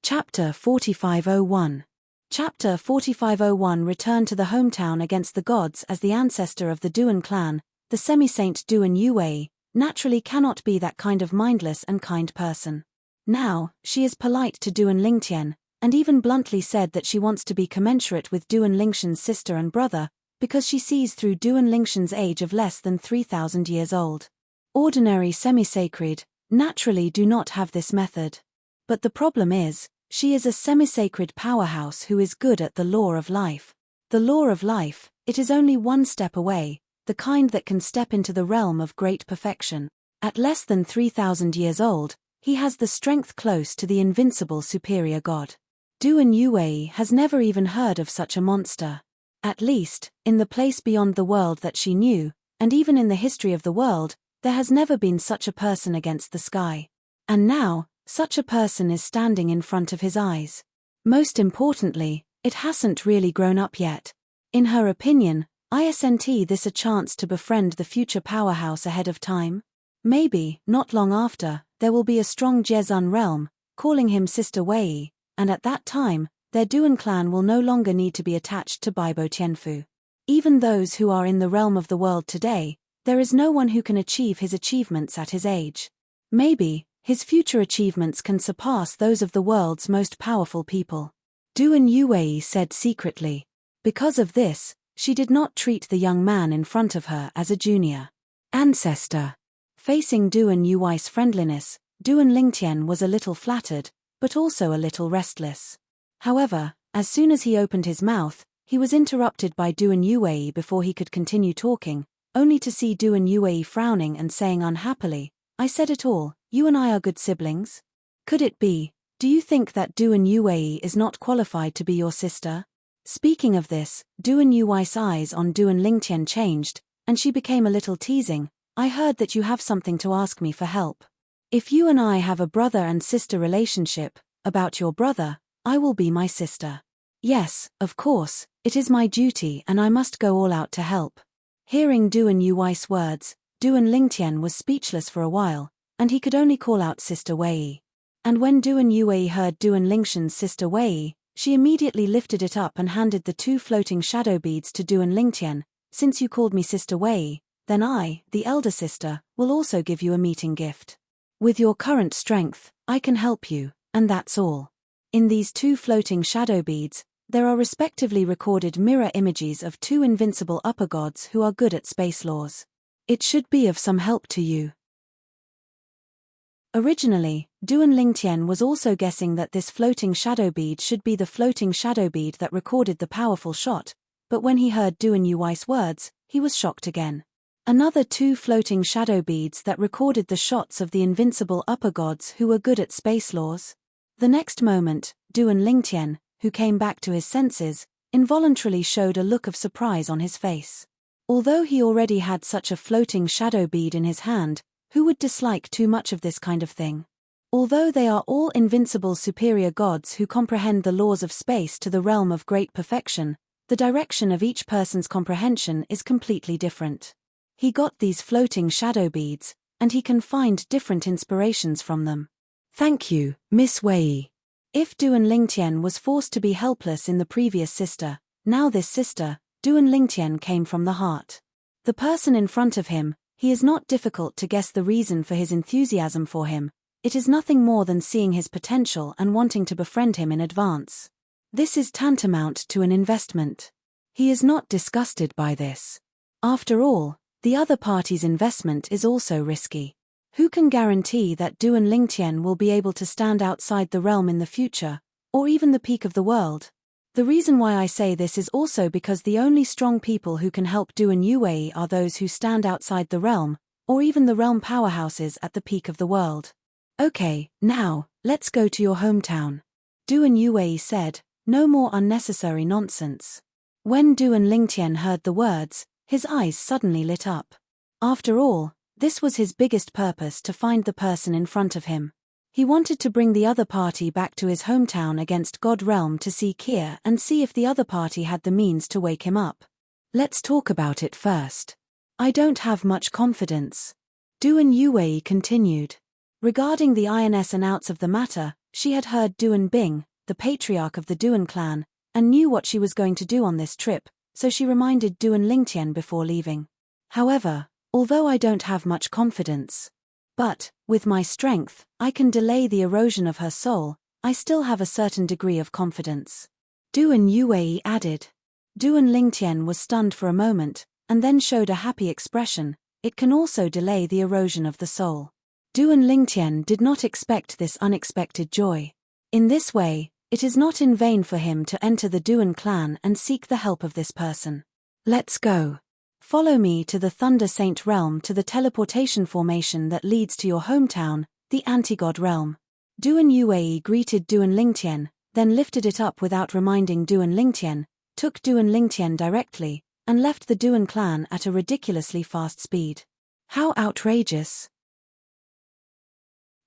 Chapter 4501. Chapter 4501 Return to the hometown against the gods. As the ancestor of the Duan clan, the semi-saint Duan Yuwei, naturally cannot be that kind of mindless and kind person. Now, she is polite to Duan Lingtian, and even bluntly said that she wants to be commensurate with Duan Lingtian's sister and brother, because she sees through Duan Lingtian's age of less than 3,000 years old. Ordinary semi-sacred, naturally do not have this method. But the problem is, she is a semi-sacred powerhouse who is good at the law of life. The law of life, it is only one step away, the kind that can step into the realm of great perfection. At less than 3,000 years old, he has the strength close to the invincible superior god. Duan Yuwei has never even heard of such a monster. At least, in the place beyond the world that she knew, and even in the history of the world, there has never been such a person against the sky. And now, such a person is standing in front of his eyes. Most importantly, it hasn't really grown up yet. In her opinion, isn't this a chance to befriend the future powerhouse ahead of time? Maybe, not long after, there will be a strong Jezun realm, calling him Sister Wei, and at that time, their Duan clan will no longer need to be attached to Baibo Tianfu. Even those who are in the realm of the world today, there is no one who can achieve his achievements at his age. Maybe, his future achievements can surpass those of the world's most powerful people. Duan Yuwei said secretly. Because of this, she did not treat the young man in front of her as a junior. Ancestor. Facing Duan Yuwai's friendliness, Duan Lingtian was a little flattered, but also a little restless. However, as soon as he opened his mouth, he was interrupted by Duan Yuwei before he could continue talking, only to see Duan Yuwei frowning and saying unhappily, "I said it all, you and I are good siblings? Could it be, do you think that Duan Yuwei is not qualified to be your sister?" Speaking of this, Duan Yuwei's eyes on Duan Lingtian changed, and she became a little teasing. "I heard that you have something to ask me for help. If you and I have a brother and sister relationship, about your brother, I will be my sister. Yes, of course, it is my duty and I must go all out to help." Hearing Duan Yuwei's words, Duan Lingtian was speechless for a while, and he could only call out Sister Wei. And when Duan Yuwei heard Duan Lingtian's sister Wei, she immediately lifted it up and handed the 2 floating shadow beads to Duan Lingtian. "Since you called me Sister Wei, then I, the elder sister, will also give you a meeting gift. With your current strength, I can help you, and that's all." In these 2 floating shadow beads, there are respectively recorded mirror images of 2 invincible upper gods who are good at space laws. It should be of some help to you. Originally, Duan Lingtian was also guessing that this floating shadow bead should be the floating shadow bead that recorded the powerful shot, but when he heard Duan Yuwei's words, he was shocked again. Another 2 floating shadow beads that recorded the shots of the invincible upper gods who were good at space laws. The next moment, Duan Lingtian, who came back to his senses, involuntarily showed a look of surprise on his face. Although he already had such a floating shadow bead in his hand, who would dislike too much of this kind of thing? Although they are all invincible superior gods who comprehend the laws of space to the realm of great perfection, the direction of each person's comprehension is completely different. He got these floating shadow beads, and he can find different inspirations from them. "Thank you, Miss Wei." If Duan Lingtian was forced to be helpless in the previous sister, now this sister, Duan Lingtian, came from the heart. The person in front of him, he is not difficult to guess the reason for his enthusiasm for him. It is nothing more than seeing his potential and wanting to befriend him in advance. This is tantamount to an investment. He is not disgusted by this. After all, the other party's investment is also risky. Who can guarantee that Duan Lingtian will be able to stand outside the realm in the future, or even the peak of the world? The reason why I say this is also because the only strong people who can help Duan Yuwei are those who stand outside the realm, or even the realm powerhouses at the peak of the world. "Okay, now, let's go to your hometown," Duan Yuwei said, "no more unnecessary nonsense." When Duan Lingtian heard the words, his eyes suddenly lit up. After all, this was his biggest purpose, to find the person in front of him. He wanted to bring the other party back to his hometown against God Realm to see Kier and see if the other party had the means to wake him up. "Let's talk about it first. I don't have much confidence," Duan Yuwei continued. Regarding the ins and outs of the matter, she had heard Duan Bing, the patriarch of the Duan clan, and knew what she was going to do on this trip, so she reminded Duan Lingtian before leaving. "However, although I don't have much confidence, but, with my strength, I can delay the erosion of her soul, I still have a certain degree of confidence," Duan Yuwei added. Duan Lingtian was stunned for a moment, and then showed a happy expression. "It can also delay the erosion of the soul." Duan Lingtian did not expect this unexpected joy. In this way, it is not in vain for him to enter the Duan clan and seek the help of this person. "Let's go. Follow me to the Thunder Saint realm, to the teleportation formation that leads to your hometown, the Anti-God realm." Duan Yuwei greeted Duan Lingtian, then lifted it up without reminding Duan Lingtian, took Duan Lingtian directly, and left the Duan clan at a ridiculously fast speed. How outrageous!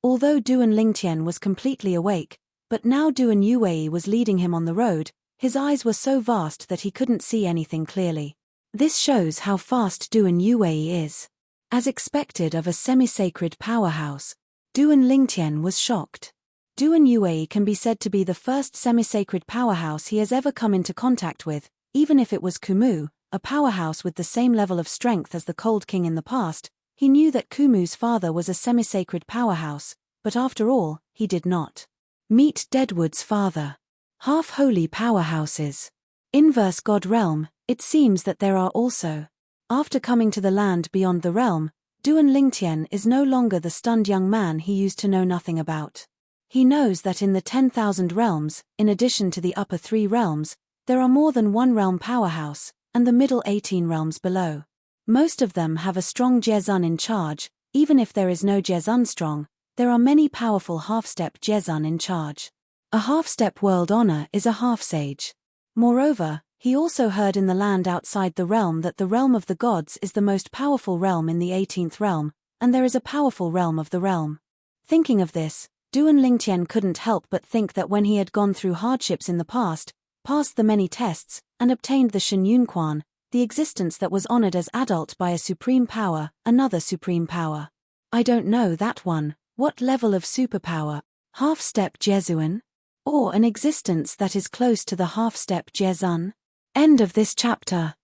Although Duan Lingtian was completely awake, but now Duan Yuwei was leading him on the road, his eyes were so vast that he couldn't see anything clearly. This shows how fast Duan Yuwei is. As expected of a semi-sacred powerhouse, Duan Lingtian was shocked. Duan Yuwei can be said to be the first semi-sacred powerhouse he has ever come into contact with, even if it was Kumu, a powerhouse with the same level of strength as the Cold King in the past. He knew that Kumu's father was a semi-sacred powerhouse, but after all, he did not. Meet Deadwood's father. Half-holy powerhouses. Inverse God realm, it seems that there are also. After coming to the land beyond the realm, Duan Lingtian is no longer the stunned young man he used to know nothing about. He knows that in the 10,000 realms, in addition to the upper 3 realms, there are more than one realm powerhouse, and the middle 18 realms below. Most of them have a strong Jezun in charge. Even if there is no Jezun strong, there are many powerful half-step Jezun in charge. A half-step world honor is a half-sage. Moreover, he also heard in the land outside the realm that the realm of the gods is the most powerful realm in the 18th realm, and there is a powerful realm of the realm. Thinking of this, Duan Lingtian couldn't help but think that when he had gone through hardships in the past, passed the many tests, and obtained the Shen Yun Quan, the existence that was honored as adult by a supreme power, another supreme power. I don't know that one. What level of superpower? Half-step Jesuan? Or an existence that is close to the half-step Jezun? End of this chapter.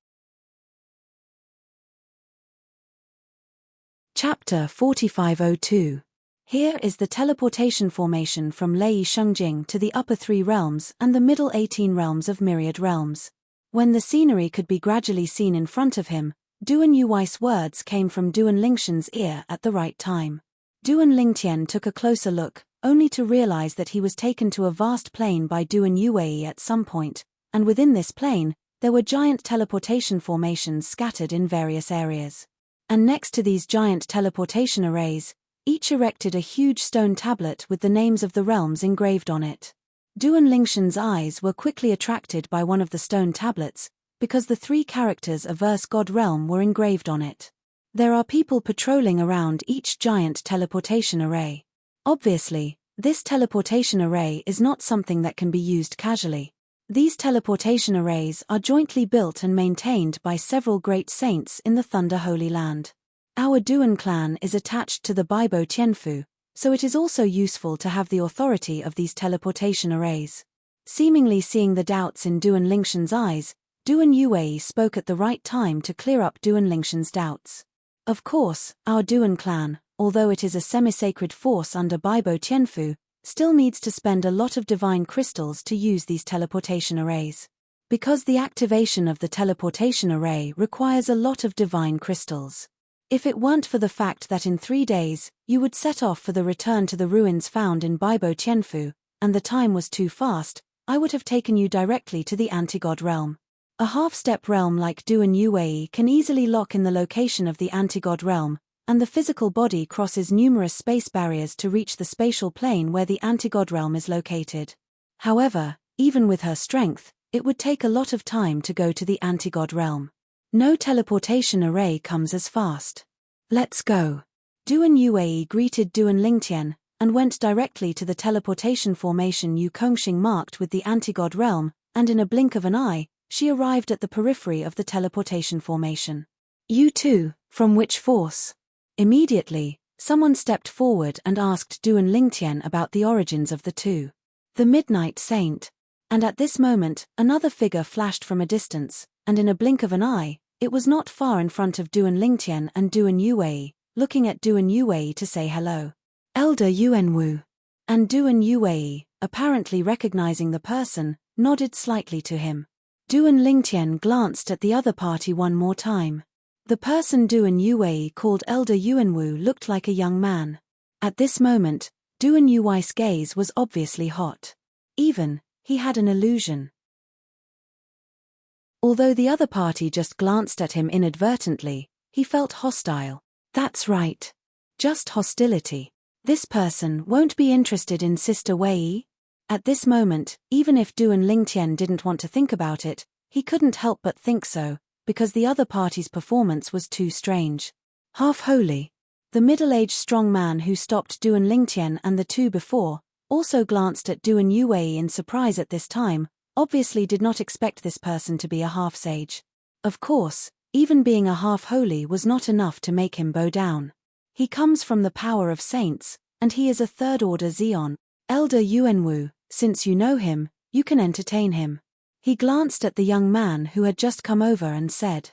Chapter 4502. Here is the teleportation formation from Lei Shengjing to the upper 3 realms and the middle 18 realms of myriad realms. When the scenery could be gradually seen in front of him, Duan Yuwei's words came from Duan Lingshan's ear at the right time. Duan Lingtian took a closer look, only to realize that he was taken to a vast plain by Duan Yuwei at some point, and within this plain, there were giant teleportation formations scattered in various areas. And next to these giant teleportation arrays, each erected a huge stone tablet with the names of the realms engraved on it. Duan Lingshan's eyes were quickly attracted by one of the stone tablets, because the 3 characters Averse God Realm were engraved on it. There are people patrolling around each giant teleportation array. Obviously, this teleportation array is not something that can be used casually. These teleportation arrays are jointly built and maintained by several great saints in the Thunder Holy Land. Our Duan clan is attached to the Baibo Tianfu, so it is also useful to have the authority of these teleportation arrays. Seemingly seeing the doubts in Duan Lingshan's eyes, Duan Yuwei spoke at the right time to clear up Duan Lingshan's doubts. Of course, our Duan clan, although it is a semi-sacred force under Baibo Tianfu, still needs to spend a lot of divine crystals to use these teleportation arrays. Because the activation of the teleportation array requires a lot of divine crystals. If it weren't for the fact that in 3 days, you would set off for the return to the ruins found in Baibo Tianfu, and the time was too fast, I would have taken you directly to the anti-god realm. A half-step realm like Duan Yuwei can easily lock in the location of the anti-god realm, and the physical body crosses numerous space barriers to reach the spatial plane where the anti-god realm is located. However, even with her strength, it would take a lot of time to go to the anti-god realm. No teleportation array comes as fast. Let's go. Duan Yuwei greeted Duan Lingtian, and went directly to the teleportation formation Yu Kongxing marked with the anti-god realm, and in a blink of an eye, she arrived at the periphery of the teleportation formation. You too, from which force? Immediately, someone stepped forward and asked Duan Lingtian about the origins of the 2. The Midnight Saint. And at this moment, another figure flashed from a distance, and in a blink of an eye, it was not far in front of Duan Lingtian and Duan Yuwei, looking at Duan Yuwei to say hello. Elder Yuanwu. And Duan Yuwei, apparently recognizing the person, nodded slightly to him. Duan Lingtian glanced at the other party one more time. The person Duan Yuwei called Elder Yuanwu looked like a young man. At this moment, Duan Yuwei's gaze was obviously hot. Even, he had an illusion. Although the other party just glanced at him inadvertently, he felt hostile. That's right. Just hostility. This person won't be interested in Sister Wei? At this moment, even if Duan Lingtian didn't want to think about it, he couldn't help but think so, because the other party's performance was too strange. Half holy. The middle-aged strong man who stopped Duan Lingtian and the 2 before, also glanced at Duan Yuwei in surprise at this time, obviously did not expect this person to be a half-sage. Of course, even being a half-holy was not enough to make him bow down. He comes from the power of saints, and he is a third-order Zeon. Elder Yuanwu, since you know him, you can entertain him. He glanced at the young man who had just come over and said,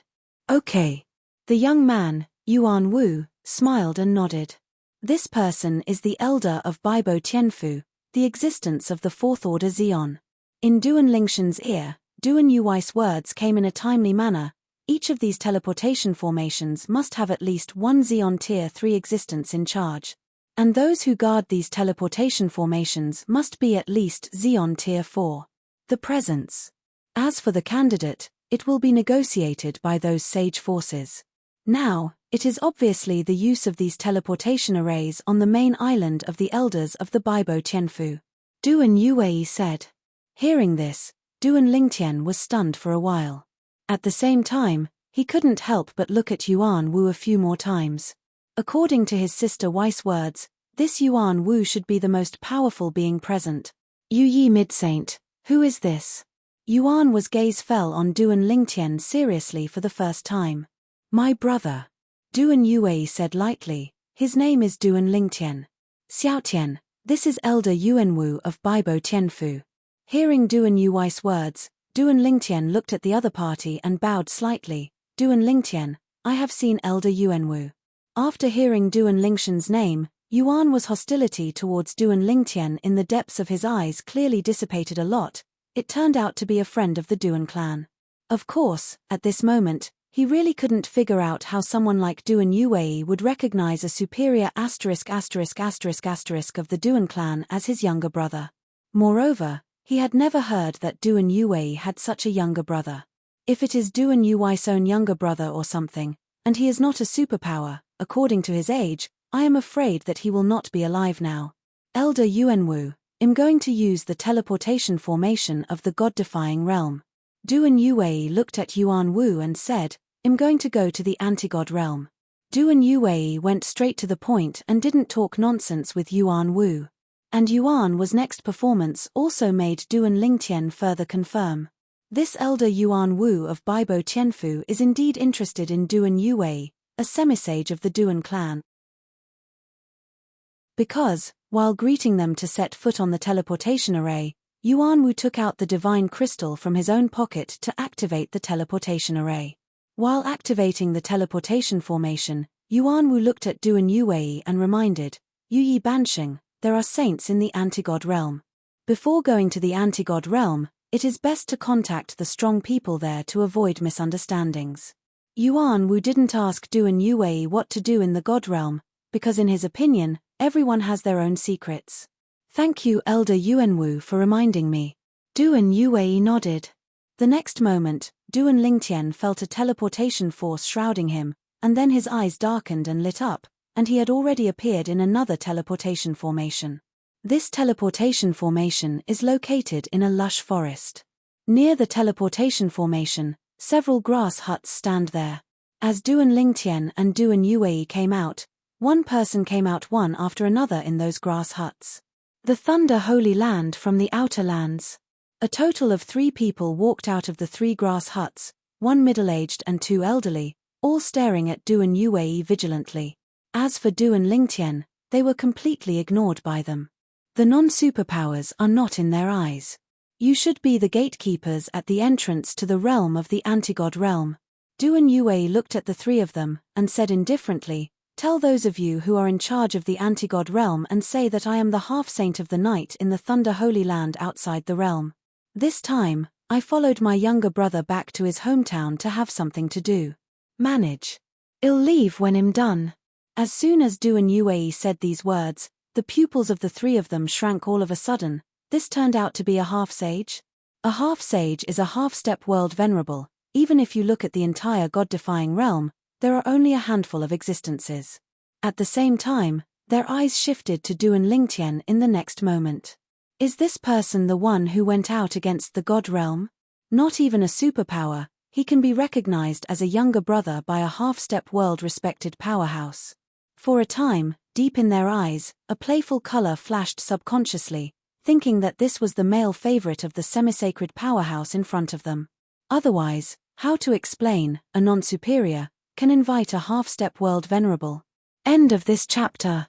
Okay. The young man, Yuan Wu, smiled and nodded. This person is the elder of Baibo Tianfu, the existence of the fourth-order Zeon. In Duan Lingshan's ear, Duan Yuwei's words came in a timely manner, Each of these teleportation formations must have at least one Xeon Tier 3 existence in charge. And those who guard these teleportation formations must be at least Xeon Tier 4. The presence. As for the candidate, it will be negotiated by those sage forces. Now, it is obviously the use of these teleportation arrays on the main island of the elders of the Baibo Tianfu. Duan Yuwei said. Hearing this, Duan Lingtian was stunned for a while. At the same time, he couldn't help but look at Yuan Wu a few more times. According to his sister Weiss' words, this Yuan Wu should be the most powerful being present. Yu Yi Mid-Saint, who is this? Yuan Wu's gaze fell on Duan Lingtian seriously for the first time. My brother. Duan Yuwei said lightly, his name is Duan Lingtian. Xiaotian, this is Elder Yuan Wu of Baibo Tianfu. Hearing Duan Yuwei's words, Duan Lingtian looked at the other party and bowed slightly. Duan Lingtian, I have seen Elder Yuan Wu. After hearing Duan Lingtian's name, Yuan Wu's hostility towards Duan Lingtian in the depths of his eyes clearly dissipated a lot. It turned out to be a friend of the Duan clan. Of course, at this moment, he really couldn't figure out how someone like Duan Yuwei would recognize a superior **** of the Duan clan as his younger brother. Moreover, he had never heard that Duan Yuwei had such a younger brother. If it is Duan Yuwei's own younger brother or something, and he is not a superpower, according to his age, I am afraid that he will not be alive now. Elder Yuan Wu, I'm going to use the teleportation formation of the god-defying realm. Duan Yuwei looked at Yuan Wu and said, I'm going to go to the anti-god realm. Duan Yuwei went straight to the point and didn't talk nonsense with Yuan Wu. And Yuan Wu's next performance also made Duan Lingtian further confirm. This elder Yuan Wu of Baibo Tianfu is indeed interested in Duan Yuwei, a semisage of the Duan clan. Because, while greeting them to set foot on the teleportation array, Yuan Wu took out the divine crystal from his own pocket to activate the teleportation array. While activating the teleportation formation, Yuan Wu looked at Duan Yuwei and reminded, Yu Yi Bansheng, there are saints in the anti-god realm. Before going to the anti-god realm, it is best to contact the strong people there to avoid misunderstandings. Yuan Wu didn't ask Duan Yuwei what to do in the god realm, because in his opinion, everyone has their own secrets. Thank you, Elder Yuan Wu, for reminding me. Duan Yuwei nodded. The next moment, Duan Lingtian felt a teleportation force shrouding him, and then his eyes darkened and lit up, and he had already appeared in another teleportation formation. This teleportation formation is located in a lush forest. Near the teleportation formation, several grass huts stand there. As Duan Lingtian and Duan Yuwei came out, one person came out one after another in those grass huts. The Thunder Holy Land from the Outer Lands. A total of 3 people walked out of the 3 grass huts, 1 middle-aged and 2 elderly, all staring at Duan Yuwei vigilantly. As for Duan Lingtian, they were completely ignored by them. The non-superpowers are not in their eyes. You should be the gatekeepers at the entrance to the realm of the anti-god realm. Duan Yuwei looked at the 3 of them, and said indifferently, Tell those of you who are in charge of the anti-god realm and say that I am the half-saint of the night in the Thunder Holy Land outside the realm. This time, I followed my younger brother back to his hometown to have something to do. Manage. I'll leave when I'm done. As soon as Duan Yuwei said these words, the pupils of the 3 of them shrank all of a sudden. This turned out to be a half-sage. A half-sage is a half-step world venerable. Even if you look at the entire god-defying realm, there are only a handful of existences. At the same time, their eyes shifted to Duan Lingtian in the next moment. Is this person the one who went out against the god realm? Not even a superpower, he can be recognized as a younger brother by a half-step world-respected powerhouse. For a time, deep in their eyes, a playful color flashed subconsciously, thinking that this was the male favorite of the semi-sacred powerhouse in front of them. Otherwise, how to explain, a non-superior, can invite a half-step world venerable? End of this chapter.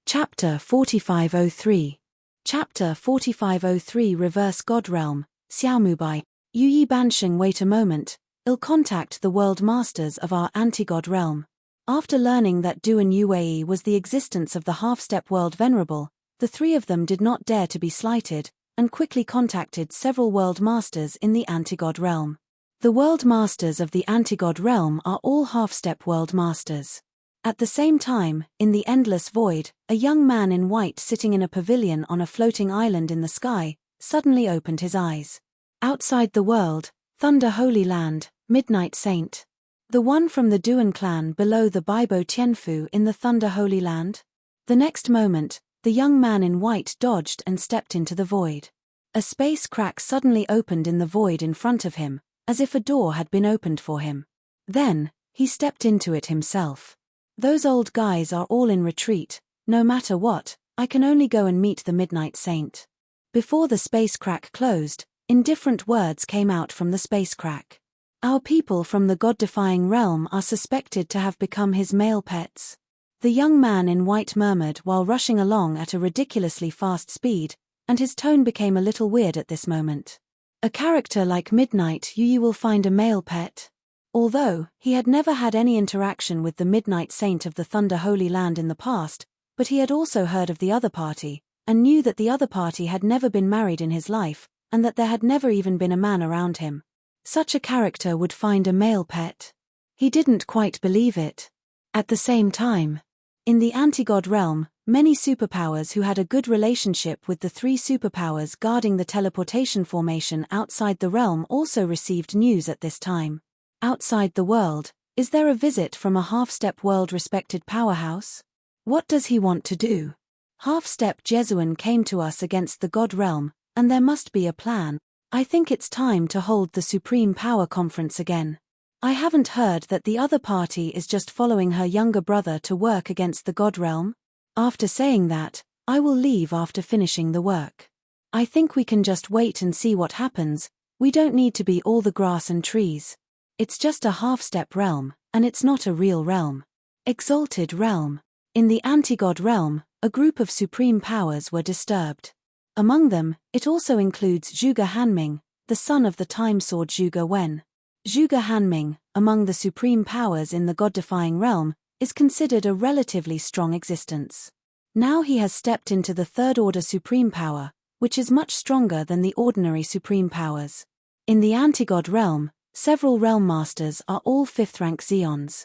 Chapter 4503. Chapter 4503 Reverse God Realm, Xiaomubai. Yu Yi Bansheng, wait a moment, I'll contact the world masters of our anti-god realm. After learning that Duan Yuwei was the existence of the half-step world venerable, the 3 of them did not dare to be slighted, and quickly contacted several world masters in the anti-god realm. The world masters of the anti-god realm are all half-step world masters. At the same time, in the endless void, a young man in white sitting in a pavilion on a floating island in the sky suddenly opened his eyes. Outside the world, Thunder Holy Land, Midnight Saint. The one from the Duan clan below the Baibo Tianfu in the Thunder Holy Land? The next moment, the young man in white dodged and stepped into the void. A space crack suddenly opened in the void in front of him, as if a door had been opened for him. Then, he stepped into it himself. Those old guys are all in retreat. No matter what, I can only go and meet the Midnight Saint. Before the space crack closed, indifferent words came out from the space crack. Our people from the god-defying realm are suspected to have become his male pets. The young man in white murmured while rushing along at a ridiculously fast speed, and his tone became a little weird at this moment. A character like Midnight you will find a male pet. Although, he had never had any interaction with the Midnight Saint of the Thunder Holy Land in the past, but he had also heard of the other party, and knew that the other party had never been married in his life, and that there had never even been a man around him. Such a character would find a male pet. He didn't quite believe it. At the same time, in the anti-god realm, many superpowers who had a good relationship with the three superpowers guarding the teleportation formation outside the realm also received news at this time. Outside the world, is there a visit from a half-step world-respected powerhouse? What does he want to do? Half-step Jesuan came to us against the god realm, and there must be a plan. I think it's time to hold the Supreme Power Conference again. I haven't heard that the other party is just following her younger brother to work against the god realm. After saying that, I will leave after finishing the work. I think we can just wait and see what happens. We don't need to be all the grass and trees. It's just a half-step realm, and it's not a real realm. Exalted realm. In the anti-god realm, a group of supreme powers were disturbed. Among them, it also includes Zhuge Hanming, the son of the time sword Zhuge Wen. Zhuge Hanming, among the supreme powers in the god-defying realm, is considered a relatively strong existence. Now he has stepped into the third-order supreme power, which is much stronger than the ordinary supreme powers. In the anti-god realm, several realm masters are all fifth-rank Zeons.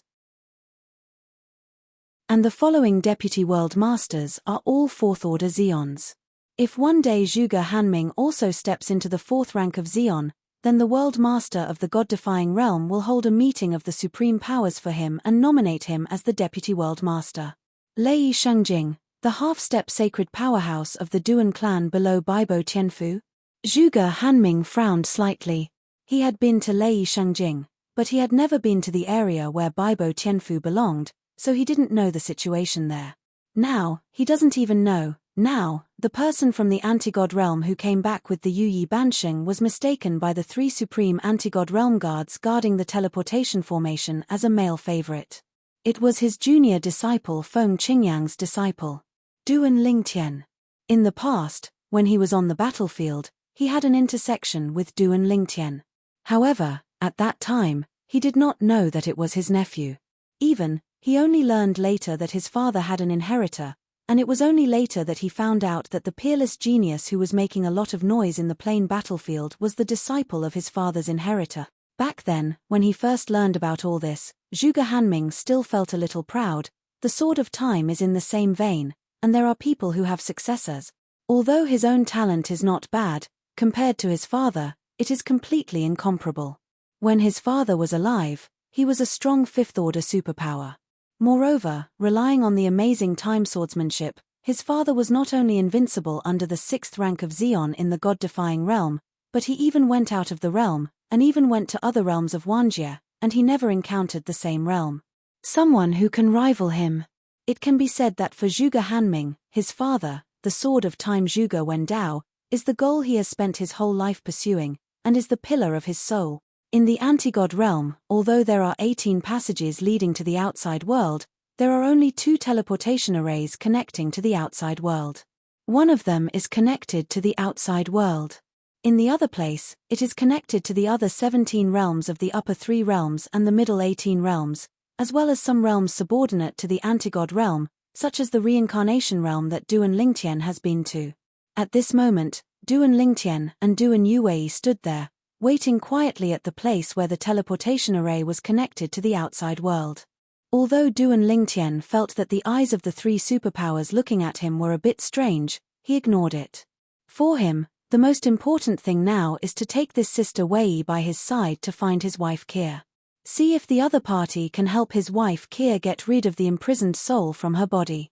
And the following deputy world masters are all fourth-order Zeons. If one day Zhuge Hanming also steps into the fourth rank of Zeon, then the World Master of the God-defying realm will hold a meeting of the supreme powers for him and nominate him as the Deputy World Master. Lei Shengjing, the half-step sacred powerhouse of the Duan clan below Baibo Tianfu. Zhuge Hanming frowned slightly. He had been to Lei Shengjing, but he had never been to the area where Baibo Tianfu belonged, so he didn't know the situation there. Now, he doesn't even know. Now, the person from the anti-god realm who came back with the Yuyi Bansheng was mistaken by the three supreme anti-god realm guards guarding the teleportation formation as a male favorite. It was his junior disciple Feng Qingyang's disciple, Duan Lingtian. In the past, when he was on the battlefield, he had an intersection with Duan Lingtian. However, at that time, he did not know that it was his nephew. He only learned later that his father had an inheritor, and it was only later that he found out that the peerless genius who was making a lot of noise in the plain battlefield was the disciple of his father's inheritor. Back then, when he first learned about all this, Zhuge Hanming still felt a little proud. The Sword of Time is in the same vein, and there are people who have successors. Although his own talent is not bad, compared to his father, it is completely incomparable. When his father was alive, he was a strong fifth-order superpower. Moreover, relying on the amazing time swordsmanship, his father was not only invincible under the sixth rank of Zeon in the god-defying realm, but he even went out of the realm, and even went to other realms of Wanjie, and he never encountered the same realm. Someone who can rival him. It can be said that for Zhuge Hanming, his father, the Sword of Time Zhuge Wendao, is the goal he has spent his whole life pursuing, and is the pillar of his soul. In the anti-god realm, although there are 18 passages leading to the outside world, there are only 2 teleportation arrays connecting to the outside world. One of them is connected to the outside world. In the other place, it is connected to the other 17 realms of the upper 3 realms and the middle 18 realms, as well as some realms subordinate to the anti-god realm, such as the reincarnation realm that Duan Lingtian has been to. At this moment, Duan Lingtian and Duan Yuwei stood there, waiting quietly at the place where the teleportation array was connected to the outside world. Although Duan Lingtian felt that the eyes of the three superpowers looking at him were a bit strange, he ignored it. For him, the most important thing now is to take this sister Wei by his side to find his wife Kia. See if the other party can help his wife Kia get rid of the imprisoned soul from her body.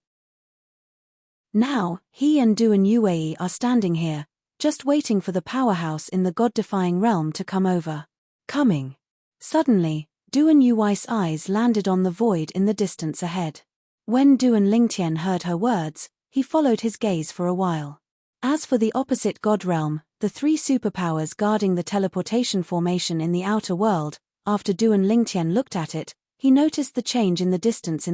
Now, he and Duan Yuwei are standing here, just waiting for the powerhouse in the god-defying realm to come over. Coming. Suddenly, Duan Yuwei's eyes landed on the void in the distance ahead. When Duan Lingtian heard her words, he followed his gaze for a while. As for the opposite god realm, the three superpowers guarding the teleportation formation in the outer world, after Duan Lingtian looked at it, he noticed the change in the distance,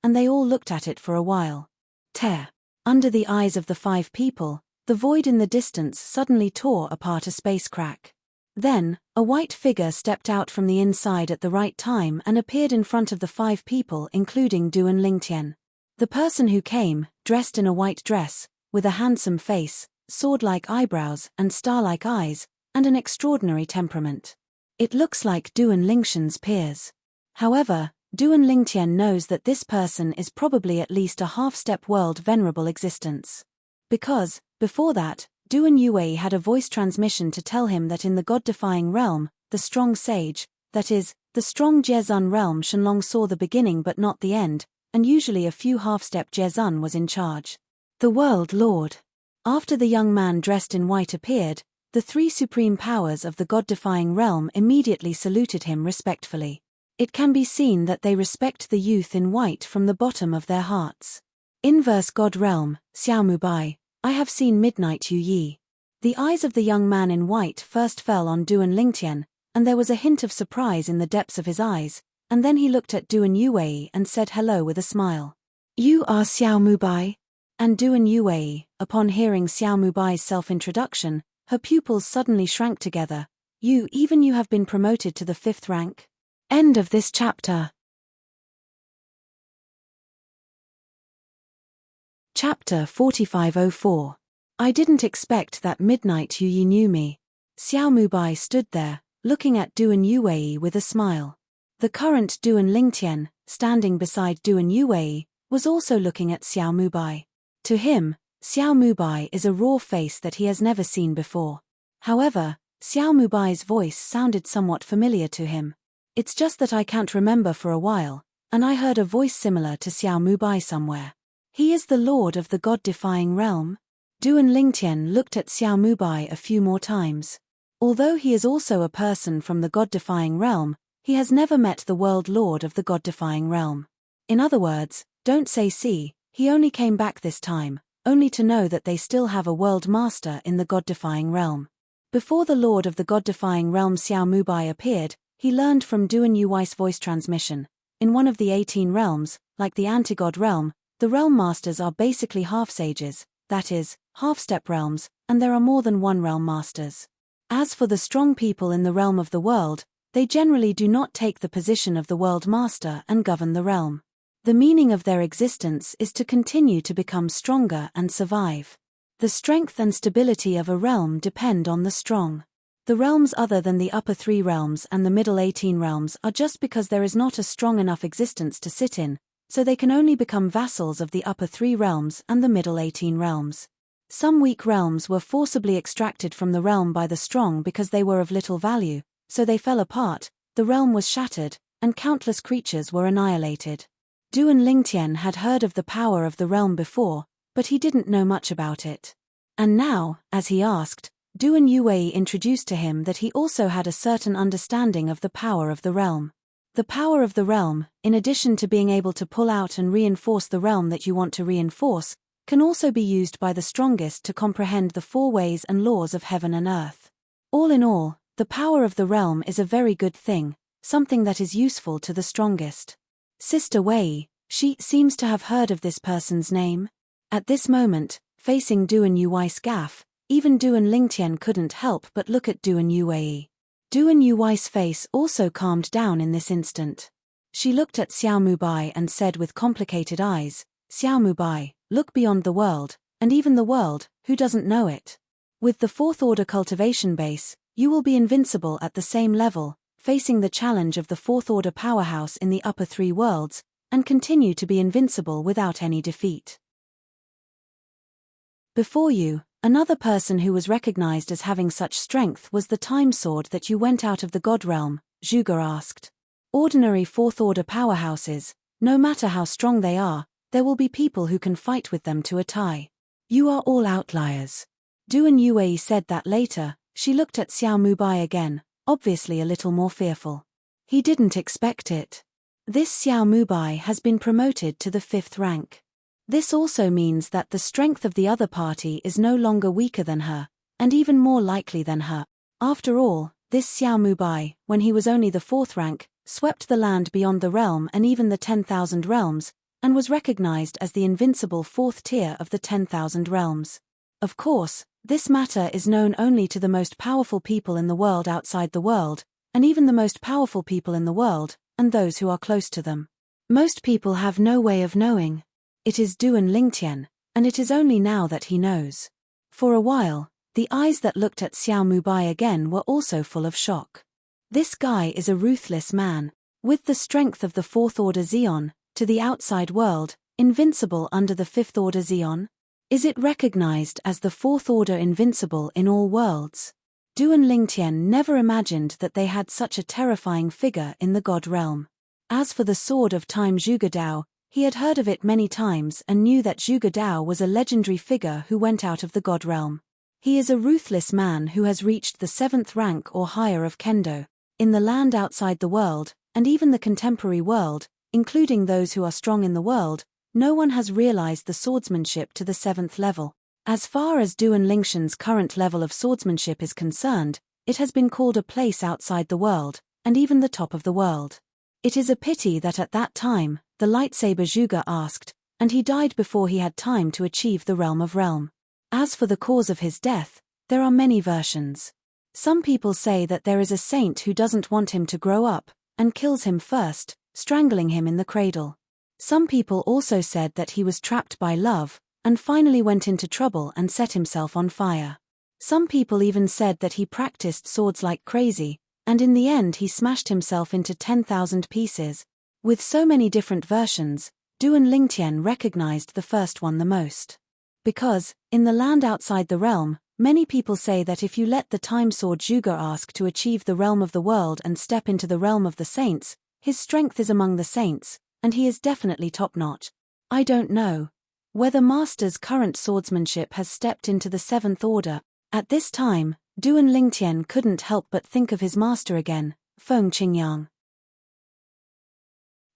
and they all looked at it for a while. Tear. Under the eyes of the five people, the void in the distance suddenly tore apart a space crack. Then, a white figure stepped out from the inside at the right time and appeared in front of the five people, including Duan Lingtian. The person who came, dressed in a white dress, with a handsome face, sword-like eyebrows and star-like eyes, and an extraordinary temperament. It looks like Duan Lingtian's peers. However, Duan Lingtian knows that this person is probably at least a half-step world venerable existence. Because, before that, Duan Yuwei had a voice transmission to tell him that in the god-defying realm, the strong sage, that is, the strong Jiezun realm, Shenlong saw the beginning but not the end, and usually a few half-step Jiezun was in charge. The World Lord. After the young man dressed in white appeared, the three supreme powers of the god-defying realm immediately saluted him respectfully. It can be seen that they respect the youth in white from the bottom of their hearts. Inverse God Realm, Xiaomubai, I have seen Midnight Yu Yi. The eyes of the young man in white first fell on Duan Lingtian, and there was a hint of surprise in the depths of his eyes, and then he looked at Duan Yuwei and said hello with a smile. You are Xiaomubai? And Duan Yuwei, upon hearing Xiaomubai's self-introduction, her pupils suddenly shrank together. You have been promoted to the 5th rank? End of this chapter. Chapter 4504. I didn't expect that Midnight Yu Yi knew me. Xiaomubai stood there, looking at Duan Yuwei with a smile. The current Duan Lingtian, standing beside Duan Yuwei, was also looking at Xiaomubai. To him, Xiaomubai is a raw face that he has never seen before. However, Xiaomubai's voice sounded somewhat familiar to him. It's just that I can't remember for a while, and I heard a voice similar to Xiaomubai somewhere. He is the lord of the god-defying realm? Duan Lingtian looked at Xiaomubai a few more times. Although he is also a person from the god-defying realm, he has never met the world lord of the god-defying realm. In other words, don't say see, he only came back this time, only to know that they still have a world master in the god-defying realm. Before the lord of the god-defying realm Xiaomubai appeared, he learned from Duan Yuwei's voice transmission. In one of the 18 realms, like the anti-god realm, the realm masters are basically half-sages, that is, half-step realms, and there are more than one realm masters. As for the strong people in the realm of the world, they generally do not take the position of the world master and govern the realm. The meaning of their existence is to continue to become stronger and survive. The strength and stability of a realm depend on the strong. The realms other than the upper 3 realms and the middle 18 realms are just because there is not a strong enough existence to sit in, so they can only become vassals of the upper 3 realms and the middle 18 realms. Some weak realms were forcibly extracted from the realm by the strong because they were of little value, so they fell apart, the realm was shattered, and countless creatures were annihilated. Duan Lingtian had heard of the power of the realm before, but he didn't know much about it. And now, as he asked, Duan Yuwei introduced to him that he also had a certain understanding of the power of the realm. The power of the realm, in addition to being able to pull out and reinforce the realm that you want to reinforce, can also be used by the strongest to comprehend the 4 ways and laws of heaven and earth. All in all, the power of the realm is a very good thing, something that is useful to the strongest. Sister Wei, she seems to have heard of this person's name. At this moment, facing Duan Yuwei's gaff, even Duan Lingtian couldn't help but look at Duan Yuwei. Duan Yuwei's face also calmed down in this instant. She looked at Xiaomubai and said with complicated eyes, Xiaomubai, look beyond the world, and even the world, who doesn't know it? With the 4th order cultivation base, you will be invincible at the same level, facing the challenge of the 4th order powerhouse in the upper 3 worlds, and continue to be invincible without any defeat. Before you, another person who was recognized as having such strength was the time sword that you went out of the god realm, Zhuge asked. Ordinary 4th order powerhouses, no matter how strong they are, there will be people who can fight with them to a tie. You are all outliers. Duan Yue said that later. She looked at Xiao Mubai again, obviously a little more fearful. He didn't expect it. This Xiao Mubai has been promoted to the 5th rank. This also means that the strength of the other party is no longer weaker than her, and even more likely than her. After all, this Xiao Mubai, when he was only the 4th rank, swept the land beyond the realm and even the 10,000 realms, and was recognized as the invincible 4th tier of the 10,000 realms. Of course, this matter is known only to the most powerful people in the world outside the world, and even the most powerful people in the world, and those who are close to them. Most people have no way of knowing. It is Duan Lingtian, and it is only now that he knows. For a while, the eyes that looked at Xiao Mubai again were also full of shock. This guy is a ruthless man, with the strength of the 4th order Xeon, to the outside world, invincible under the 5th order Xeon? Is it recognized as the 4th order invincible in all worlds? Duan Lingtian never imagined that they had such a terrifying figure in the god realm. As for the Sword of Time Zhuge Dao, he had heard of it many times and knew that Zhuge Dao was a legendary figure who went out of the god realm. He is a ruthless man who has reached the 7th rank or higher of Kendo. In the land outside the world, and even the contemporary world, including those who are strong in the world, no one has realized the swordsmanship to the 7th level. As far as Duan Lingtian's current level of swordsmanship is concerned, it has been called a place outside the world, and even the top of the world. It is a pity that at that time, the lightsaber Zhuge asked, and he died before he had time to achieve the realm of realm. As for the cause of his death, there are many versions. Some people say that there is a saint who doesn't want him to grow up, and kills him first, strangling him in the cradle. Some people also said that he was trapped by love, and finally went into trouble and set himself on fire. Some people even said that he practiced swords like crazy, and in the end he smashed himself into 10,000 pieces. With so many different versions, Duan Lingtian recognized the first one the most. Because, in the land outside the realm, many people say that if you let the time sword Zhuge ask to achieve the realm of the world and step into the realm of the saints, his strength is among the saints, and he is definitely top-notch. I don't know whether Master's current swordsmanship has stepped into the 7th order. At this time, Duan Lingtian couldn't help but think of his master again, Feng Qingyang.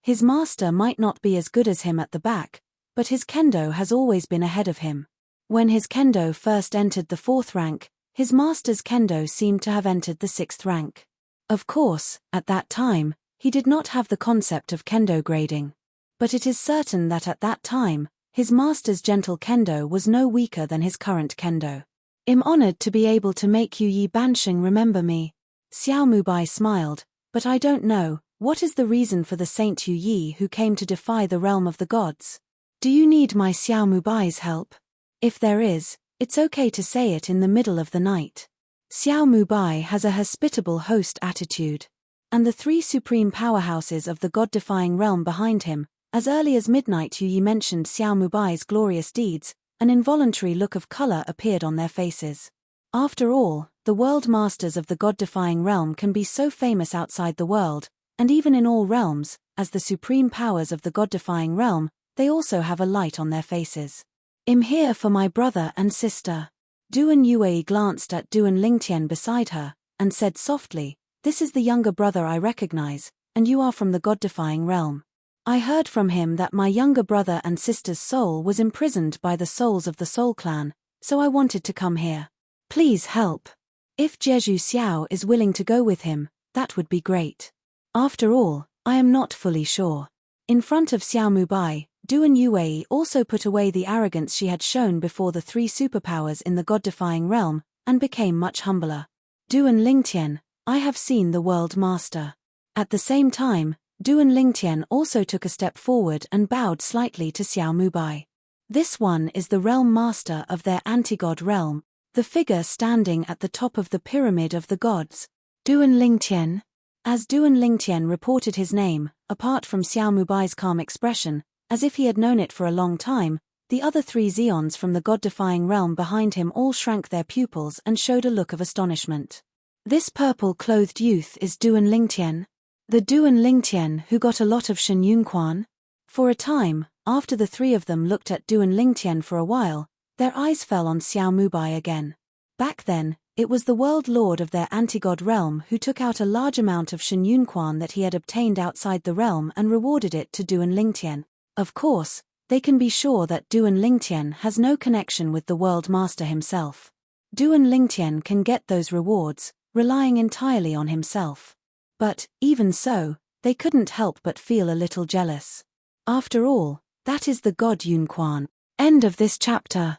His master might not be as good as him at the back, but his kendo has always been ahead of him. When his kendo first entered the 4th rank, his master's kendo seemed to have entered the 6th rank. Of course, at that time, he did not have the concept of kendo grading. But it is certain that at that time, his master's gentle kendo was no weaker than his current kendo. I'm honored to be able to make you Yi Bansheng remember me. Xiao Mubai smiled, but I don't know, what is the reason for the Saint Yu Yi who came to defy the realm of the gods? Do you need my Xiao Mubai's help? If there is, it's okay to say it in the middle of the night. Xiao Mubai has a hospitable host attitude. And the 3 supreme powerhouses of the god-defying realm behind him, as early as midnight Yu Yi mentioned Xiao Mubai's glorious deeds, an involuntary look of color appeared on their faces. After all, the world masters of the god-defying realm can be so famous outside the world, and even in all realms, as the supreme powers of the god-defying realm, they also have a light on their faces. I'm here for my brother and sister. Duan Yue glanced at Duan Lingtian beside her, and said softly, "This is the younger brother I recognize, and you are from the god-defying realm. I heard from him that my younger brother and sister's soul was imprisoned by the souls of the Soul Clan, so I wanted to come here. Please help. If Jeju Xiao is willing to go with him, that would be great. After all, I am not fully sure." In front of Xiao Mubai, Duan Yue also put away the arrogance she had shown before the 3 superpowers in the god-defying realm, and became much humbler. "Duan Lingtian, I have seen the World Master." At the same time, Duan Lingtian also took a step forward and bowed slightly to Xiao Mubai. "This one is the Realm Master of their anti-god realm. The figure standing at the top of the pyramid of the gods. Duan Lingtian. As Duan Lingtian reported his name, apart from Xiao Mubai's calm expression, as if he had known it for a long time, the other 3 Zeons from the god-defying realm behind him all shrank their pupils and showed a look of astonishment. This purple-clothed youth is Duan Lingtian. The Duan Lingtian who got a lot of Shen Yunquan? For a time, after the 3 of them looked at Duan Lingtian for a while, their eyes fell on Xiao Mubai again. Back then, it was the world lord of their anti-god realm who took out a large amount of Shen Yunquan that he had obtained outside the realm and rewarded it to Duan Lingtian. Of course, they can be sure that Duan Lingtian has no connection with the world master himself. Duan Lingtian can get those rewards, relying entirely on himself. But, even so, they couldn't help but feel a little jealous. After all, that is the god Yunquan. End of this chapter.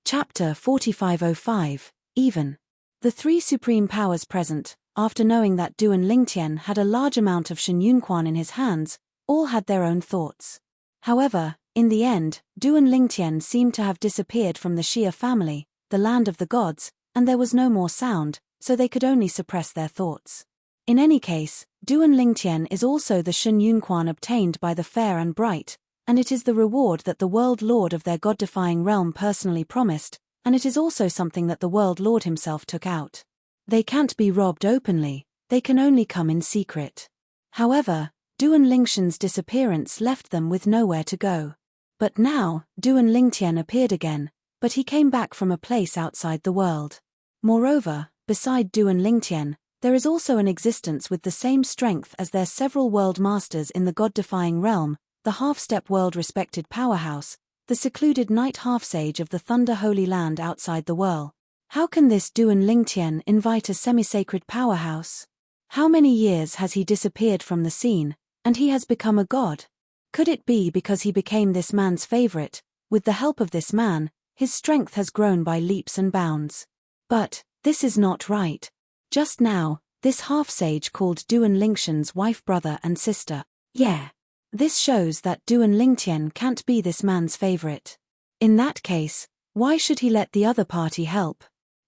Chapter 4505, Even. The 3 supreme powers present, after knowing that Duan Lingtian had a large amount of Shen Yunquan in his hands, all had their own thoughts. However, in the end, Duan Lingtian seemed to have disappeared from the Xia family, the land of the gods, and there was no more sound, so they could only suppress their thoughts. In any case, Duan Lingtian is also the Shen Yunquan obtained by the fair and bright, and it is the reward that the world lord of their god-defying realm personally promised, and it is also something that the world lord himself took out. They can't be robbed openly, they can only come in secret. However, Duan Lingtian's disappearance left them with nowhere to go. But now, Duan Lingtian appeared again, but he came back from a place outside the world. Moreover, beside Duan Lingtian, there is also an existence with the same strength as their several world masters in the god-defying realm, the half-step world-respected powerhouse, the secluded night half-sage of the Thunder Holy Land outside the whirl. How can this Duan Lingtian invite a semi-sacred powerhouse? How many years has he disappeared from the scene, and he has become a god? Could it be because he became this man's favorite? With the help of this man, his strength has grown by leaps and bounds. But, this is not right. Just now, this half-sage called Duan Lingtian's wife, brother and sister. Yeah. This shows that Duan Lingtian can't be this man's favorite. In that case, why should he let the other party help?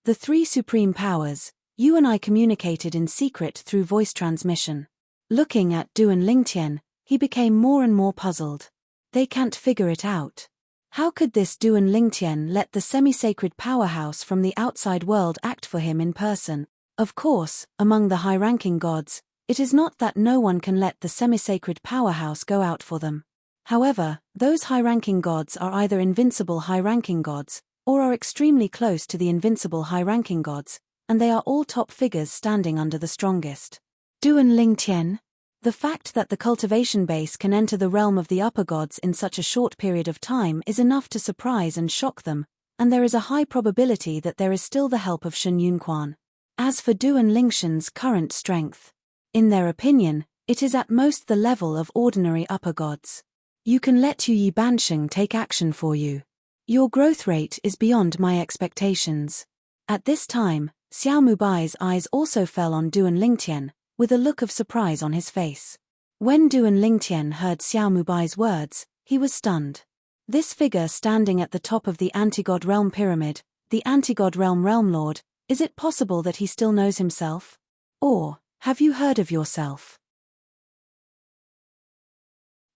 The 3 supreme powers, you and I communicated in secret through voice transmission. Looking at Duan Lingtian, he became more and more puzzled. They can't figure it out. How could this Duan Lingtian let the semi-sacred powerhouse from the outside world act for him in person? Of course, among the high-ranking gods, it is not that no one can let the semi-sacred powerhouse go out for them. However, those high-ranking gods are either invincible high-ranking gods, or are extremely close to the invincible high-ranking gods, and they are all top figures standing under the strongest. Duan Lingtian. The fact that the cultivation base can enter the realm of the upper gods in such a short period of time is enough to surprise and shock them, and there is a high probability that there is still the help of Shen Yunquan. As for Duan Lingtian's current strength, in their opinion, it is at most the level of ordinary upper gods. You can let Yu Yi Bansheng take action for you. Your growth rate is beyond my expectations. At this time, Xiao Mubai's eyes also fell on Duan Lingtian, with a look of surprise on his face. When Duan Lingtian heard Xiao Mubai's words, he was stunned. This figure standing at the top of the anti-god realm pyramid, the anti-god realm lord, is it possible that he still knows himself? Or, have you heard of yourself?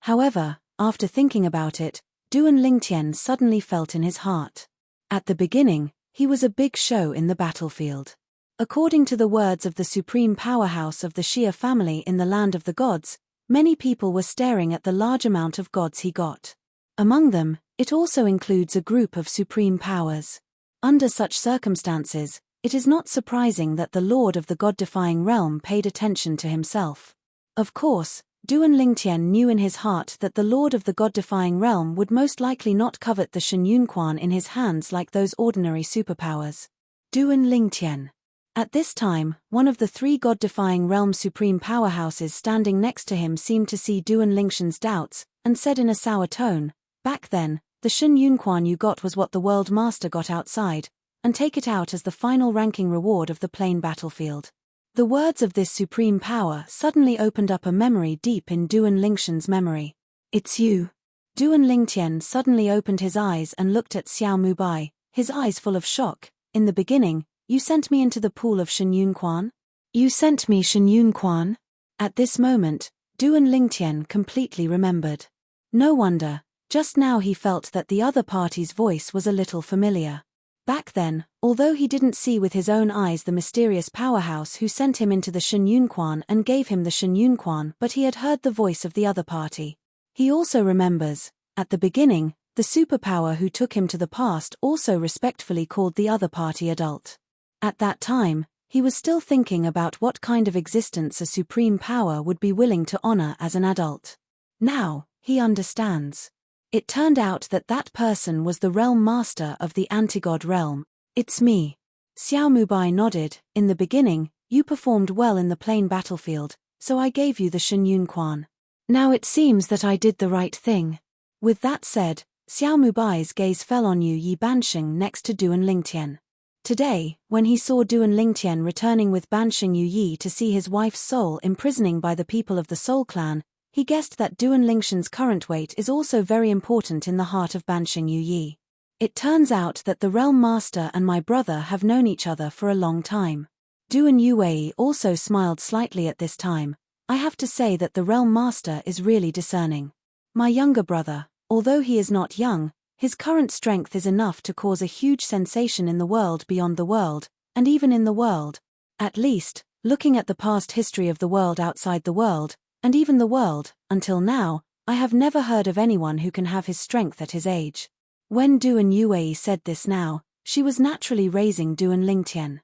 However, after thinking about it, Duan Lingtian suddenly felt in his heart. At the beginning, he was a big show in the battlefield. According to the words of the supreme powerhouse of the Xia family in the land of the gods, many people were staring at the large amount of gods he got. Among them, it also includes a group of supreme powers. Under such circumstances, it is not surprising that the lord of the god-defying realm paid attention to himself. Of course, Duan Lingtian knew in his heart that the lord of the god-defying realm would most likely not covet the Shen Yunquan in his hands like those ordinary superpowers. Duan Lingtian. At this time, one of the 3 god-defying realm supreme powerhouses standing next to him seemed to see Duan Lingtian's doubts, and said in a sour tone, "Back then, the Shen Yunquan you got was what the world master got outside, and take it out as the final ranking reward of the plain battlefield." The words of this supreme power suddenly opened up a memory deep in Duan Lingtian's memory. "It's you." Duan Lingtian suddenly opened his eyes and looked at Xiao Mubai, his eyes full of shock. In the beginning, you sent me into the pool of Shenyun Quan? You sent me Shenyun Quan? At this moment, Duan Lingtian completely remembered. No wonder, just now he felt that the other party's voice was a little familiar. Back then, although he didn't see with his own eyes the mysterious powerhouse who sent him into the Shenyun Quan and gave him the Shenyun Quan, but he had heard the voice of the other party. He also remembers, at the beginning, the superpower who took him to the past also respectfully called the other party adult. At that time, he was still thinking about what kind of existence a supreme power would be willing to honor as an adult. Now, he understands. It turned out that that person was the realm master of the anti-god realm. It's me. Xiao Mubai nodded. In the beginning, you performed well in the plain battlefield, so I gave you the Shenyun Quan. Now it seems that I did the right thing. With that said, Xiao Mubai's gaze fell on Yu Yi Bansheng next to Duan Lingtian. Today, when he saw Duan Lingtian returning with Bansheng Yu Yi to see his wife's soul imprisoning by the people of the Soul Clan, he guessed that Duan Lingtian's current weight is also very important in the heart of Bansheng Yu Yi. It turns out that the Realm Master and my brother have known each other for a long time. Duan Yuwei also smiled slightly at this time. I have to say that the Realm Master is really discerning. My younger brother, although he is not young, his current strength is enough to cause a huge sensation in the world beyond the world, and even in the world. At least, looking at the past history of the world outside the world, and even the world, until now, I have never heard of anyone who can have his strength at his age. When Duan Yuwei said this now, she was naturally raising Duan Lingtian.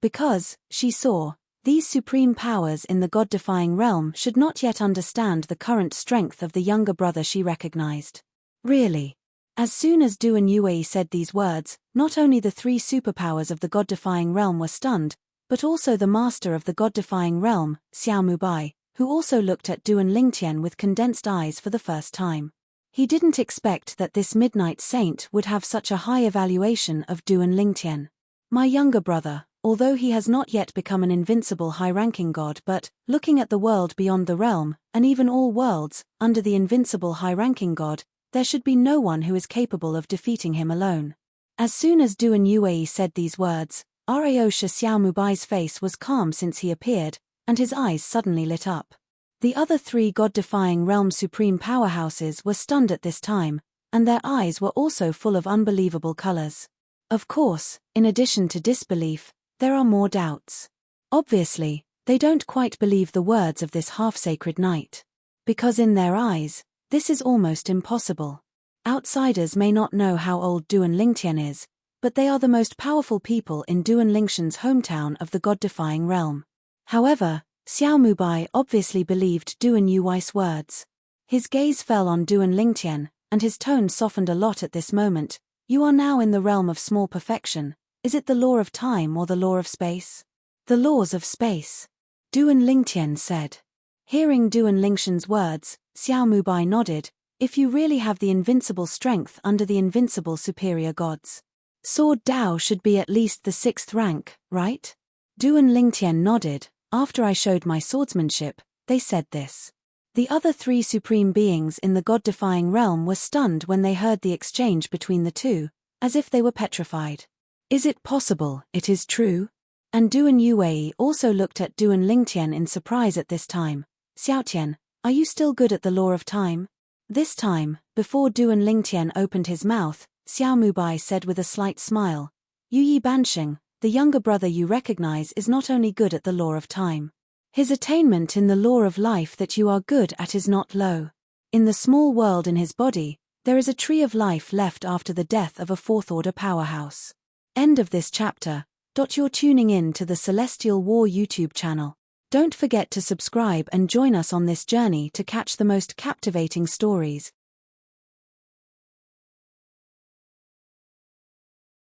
Because, she saw, these supreme powers in the god-defying realm should not yet understand the current strength of the younger brother she recognized. Really? As soon as Duan Yuwei said these words, not only the three superpowers of the god-defying realm were stunned, but also the master of the god-defying realm, Xiao Mubai, who also looked at Duan Lingtian with condensed eyes for the first time. He didn't expect that this midnight saint would have such a high evaluation of Duan Lingtian. My younger brother, although he has not yet become an invincible high-ranking god, but, looking at the world beyond the realm, and even all worlds, under the invincible high-ranking god, there should be no one who is capable of defeating him alone. As soon as Duan Yuwei said these words, Aryosha Xiao Mubai's face was calm since he appeared, and his eyes suddenly lit up. The other three god-defying realm supreme powerhouses were stunned at this time, and their eyes were also full of unbelievable colors. Of course, in addition to disbelief, there are more doubts. Obviously, they don't quite believe the words of this half-sacred knight. Because in their eyes, this is almost impossible. Outsiders may not know how old Duan Lingtian is, but they are the most powerful people in Duan Lingtian's hometown of the god-defying realm. However, Xiao Mubai obviously believed Duan Yuwei's words. His gaze fell on Duan Lingtian, and his tone softened a lot at this moment. You are now in the realm of small perfection. Is it the law of time or the law of space? The laws of space. Duan Lingtian said. Hearing Duan Lingtian's words, Xiao Mubai nodded. If you really have the invincible strength under the invincible superior gods. Sword Dao should be at least the 6th rank, right? Duan Lingtian nodded. After I showed my swordsmanship, they said this. The other three supreme beings in the god-defying realm were stunned when they heard the exchange between the two, as if they were petrified. Is it possible it is true? And Duan Yuwei also looked at Duan Lingtian in surprise at this time. Xiaotian, are you still good at the law of time? This time, before Duan Lingtian opened his mouth, Xiao Mubai said with a slight smile. Yu Yi Bansheng, the younger brother you recognize is not only good at the law of time. His attainment in the law of life that you are good at is not low. In the small world in his body, there is a tree of life left after the death of a fourth-order powerhouse. End of this chapter. You're tuning in to the Celestial War YouTube channel. Don't forget to subscribe and join us on this journey to catch the most captivating stories.